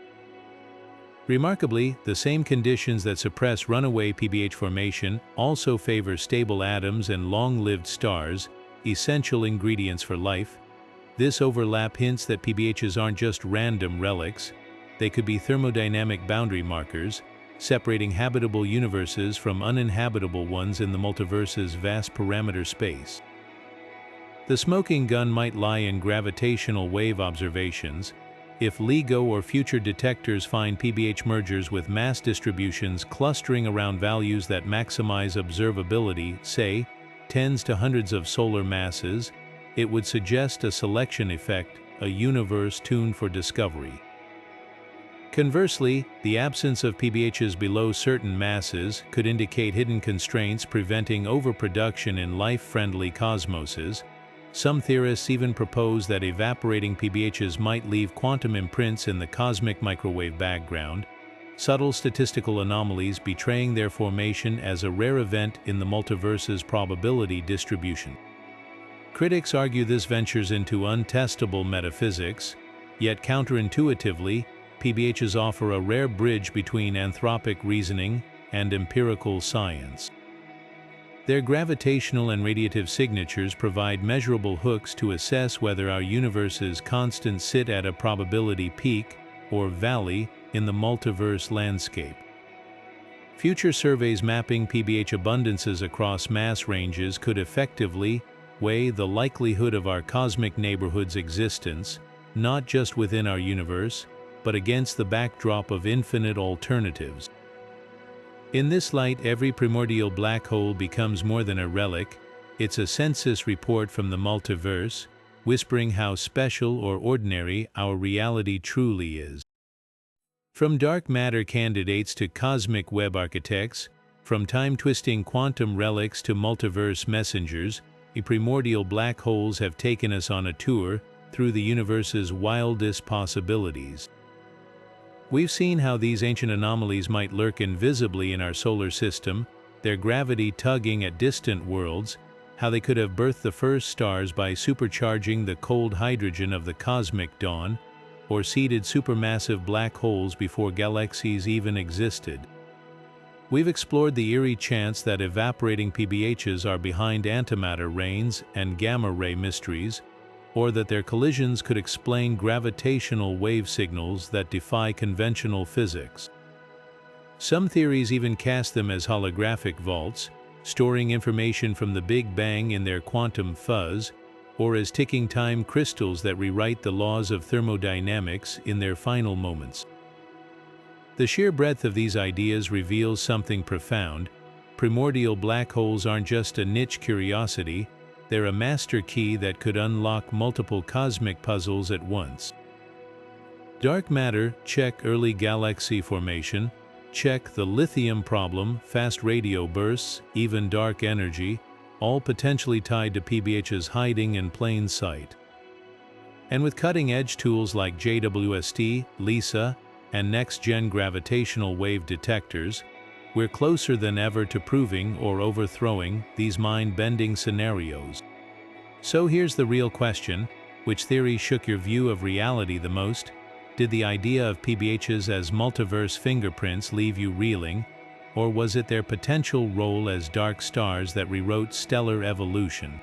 Remarkably, the same conditions that suppress runaway PBH formation also favor stable atoms and long-lived stars, essential ingredients for life. This overlap hints that PBHs aren't just random relics, they could be thermodynamic boundary markers, separating habitable universes from uninhabitable ones in the multiverse's vast parameter space. The smoking gun might lie in gravitational wave observations. If LIGO or future detectors find PBH mergers with mass distributions clustering around values that maximize observability, say, tens to hundreds of solar masses, it would suggest a selection effect, a universe tuned for discovery. Conversely, the absence of PBHs below certain masses could indicate hidden constraints preventing overproduction in life-friendly cosmoses. Some theorists even propose that evaporating PBHs might leave quantum imprints in the cosmic microwave background, subtle statistical anomalies betraying their formation as a rare event in the multiverse's probability distribution. Critics argue this ventures into untestable metaphysics, yet counterintuitively, PBHs offer a rare bridge between anthropic reasoning and empirical science. Their gravitational and radiative signatures provide measurable hooks to assess whether our universe's constants sit at a probability peak or valley in the multiverse landscape. Future surveys mapping PBH abundances across mass ranges could effectively weigh the likelihood of our cosmic neighborhood's existence, not just within our universe, but against the backdrop of infinite alternatives. In this light, every primordial black hole becomes more than a relic. It's a census report from the multiverse, whispering how special or ordinary our reality truly is. From dark matter candidates to cosmic web architects, from time-twisting quantum relics to multiverse messengers, the primordial black holes have taken us on a tour through the universe's wildest possibilities. We've seen how these ancient anomalies might lurk invisibly in our solar system, their gravity tugging at distant worlds, how they could have birthed the first stars by supercharging the cold hydrogen of the cosmic dawn, or seeded supermassive black holes before galaxies even existed. We've explored the eerie chance that evaporating PBHs are behind antimatter rains and gamma-ray mysteries, or that their collisions could explain gravitational wave signals that defy conventional physics. Some theories even cast them as holographic vaults, storing information from the Big Bang in their quantum fuzz, or as ticking time crystals that rewrite the laws of thermodynamics in their final moments. The sheer breadth of these ideas reveals something profound. Primordial black holes aren't just a niche curiosity, they're a master key that could unlock multiple cosmic puzzles at once. Dark matter, check early galaxy formation, check the lithium problem, fast radio bursts, even dark energy, all potentially tied to PBHs hiding in plain sight. And with cutting-edge tools like JWST, LISA, and next-gen gravitational wave detectors, we're closer than ever to proving or overthrowing these mind-bending scenarios. So here's the real question: which theory shook your view of reality the most? Did the idea of PBHs as multiverse fingerprints leave you reeling, or was it their potential role as dark stars that rewrote stellar evolution?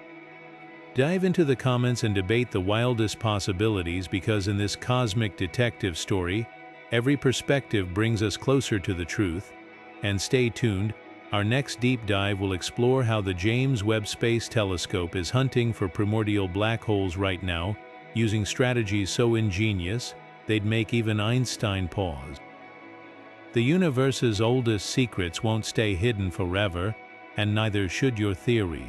Dive into the comments and debate the wildest possibilities, because in this cosmic detective story, every perspective brings us closer to the truth. And stay tuned, our next deep dive will explore how the James Webb Space Telescope is hunting for primordial black holes right now, using strategies so ingenious they'd make even Einstein pause. The universe's oldest secrets won't stay hidden forever, and neither should your theories.